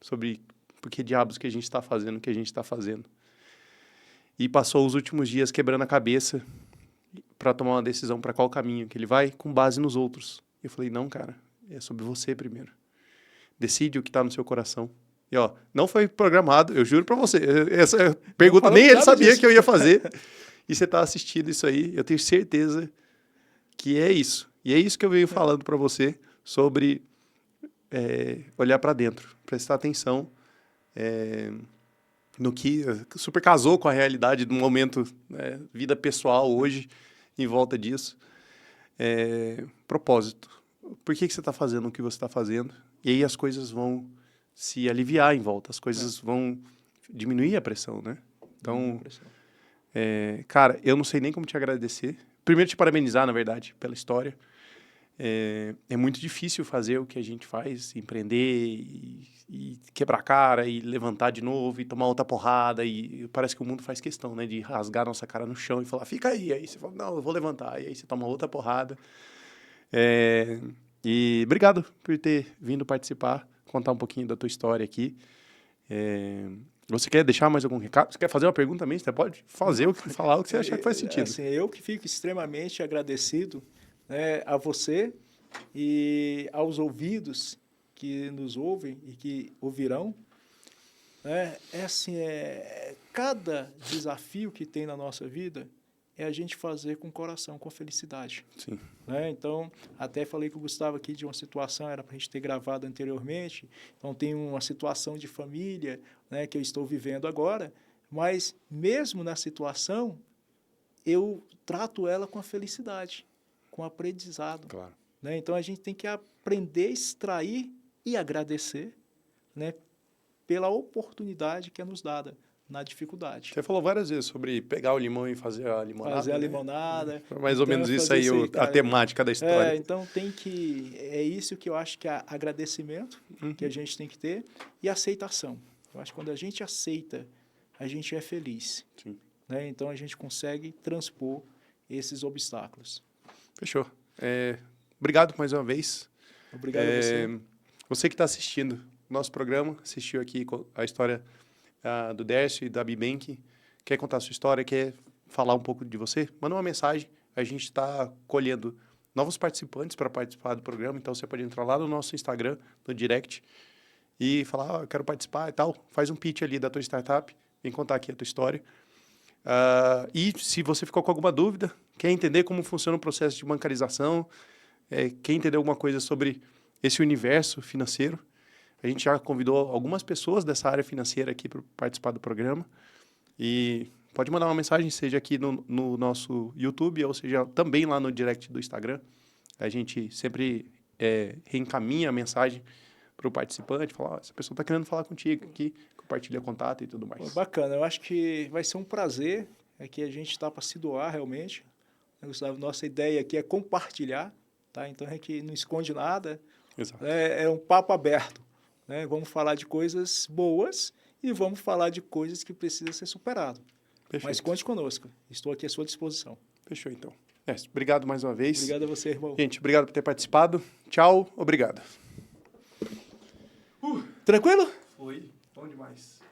sobre por que diabos que a gente está fazendo o que a gente está fazendo. E passou os últimos dias quebrando a cabeça para tomar uma decisão para qual caminho que ele vai, com base nos outros. Eu falei, não, cara, é sobre você primeiro. Decide o que está no seu coração. E, ó, não foi programado, eu juro para você. Essa pergunta nem ele sabia disso. Que eu ia fazer. E você está assistindo isso aí, eu tenho certeza que é isso. E é isso que eu venho falando para você sobre olhar para dentro, prestar atenção no que super casou com a realidade do momento, vida pessoal hoje, em volta disso. Propósito. Por que você está fazendo o que você está fazendo? E aí as coisas vão se aliviar em volta, as coisas vão diminuir a pressão, né? Então, cara, eu não sei nem como te agradecer. Primeiro, te parabenizar, na verdade, pela história. É muito difícil fazer o que a gente faz, empreender e quebrar a cara e levantar de novo e tomar outra porrada. E parece que o mundo faz questão, né? De rasgar nossa cara no chão e falar, fica aí. Aí você fala, não, eu vou levantar. E aí você toma outra porrada. E obrigado por ter vindo participar, contar um pouquinho da tua história aqui. Você quer deixar mais algum recado? Você quer fazer uma pergunta também? Você pode falar o que você achar que faz sentido. Assim, eu que fico extremamente agradecido, né, a você e aos ouvidos que nos ouvem e que ouvirão. Cada desafio que tem na nossa vida é a gente fazer com o coração, com a felicidade. Sim. Então, até falei com o Gustavo aqui de uma situação, era para a gente ter gravado anteriormente, então tem uma situação de família, né, que eu estou vivendo agora, mas mesmo na situação, eu trato ela com a felicidade. com aprendizado. Claro. Né? Então, a gente tem que aprender a extrair e agradecer, né, pela oportunidade que é nos dada na dificuldade. Você falou várias vezes sobre pegar o limão e fazer a limonada. Fazer a né? limonada. Foi mais ou Então, menos isso fazer aí, isso aí, a cara. temática da história. Então, é isso que eu acho que é agradecimento que a gente tem que ter e aceitação. Eu acho que quando a gente aceita, a gente é feliz. Sim. Né? Então, a gente consegue transpor esses obstáculos. Fechou. Obrigado mais uma vez. Obrigado a você. Você que está assistindo o nosso programa, assistiu aqui a história do Dércio e da Bibank, quer contar a sua história, quer falar um pouco de você, manda uma mensagem. A gente está colhendo novos participantes para participar do programa, então você pode entrar lá no nosso Instagram, no direct, e falar, eu quero participar e tal. Faz um pitch ali da tua startup, vem contar aqui a tua história. E se você ficou com alguma dúvida, quer entender como funciona o processo de bancarização, quer entender alguma coisa sobre esse universo financeiro, a gente já convidou algumas pessoas dessa área financeira aqui para participar do programa. E pode mandar uma mensagem, seja aqui no nosso YouTube, ou seja também lá no direct do Instagram. A gente sempre reencaminha a mensagem para o participante, falar, essa pessoa está querendo falar contigo aqui, compartilha contato e tudo mais. Bacana, eu acho que vai ser um prazer, que a gente está para se doar realmente. Gustavo, nossa ideia aqui é compartilhar, tá? Então a gente não esconde nada. Exato. É um papo aberto. Né? Vamos falar de coisas boas e vamos falar de coisas que precisam ser superadas. Perfeito. Mas conte conosco. Estou aqui à sua disposição. Fechou, então. Obrigado mais uma vez. Obrigado a você, irmão. Gente, obrigado por ter participado. Tchau, obrigado. Tranquilo? Foi bom demais.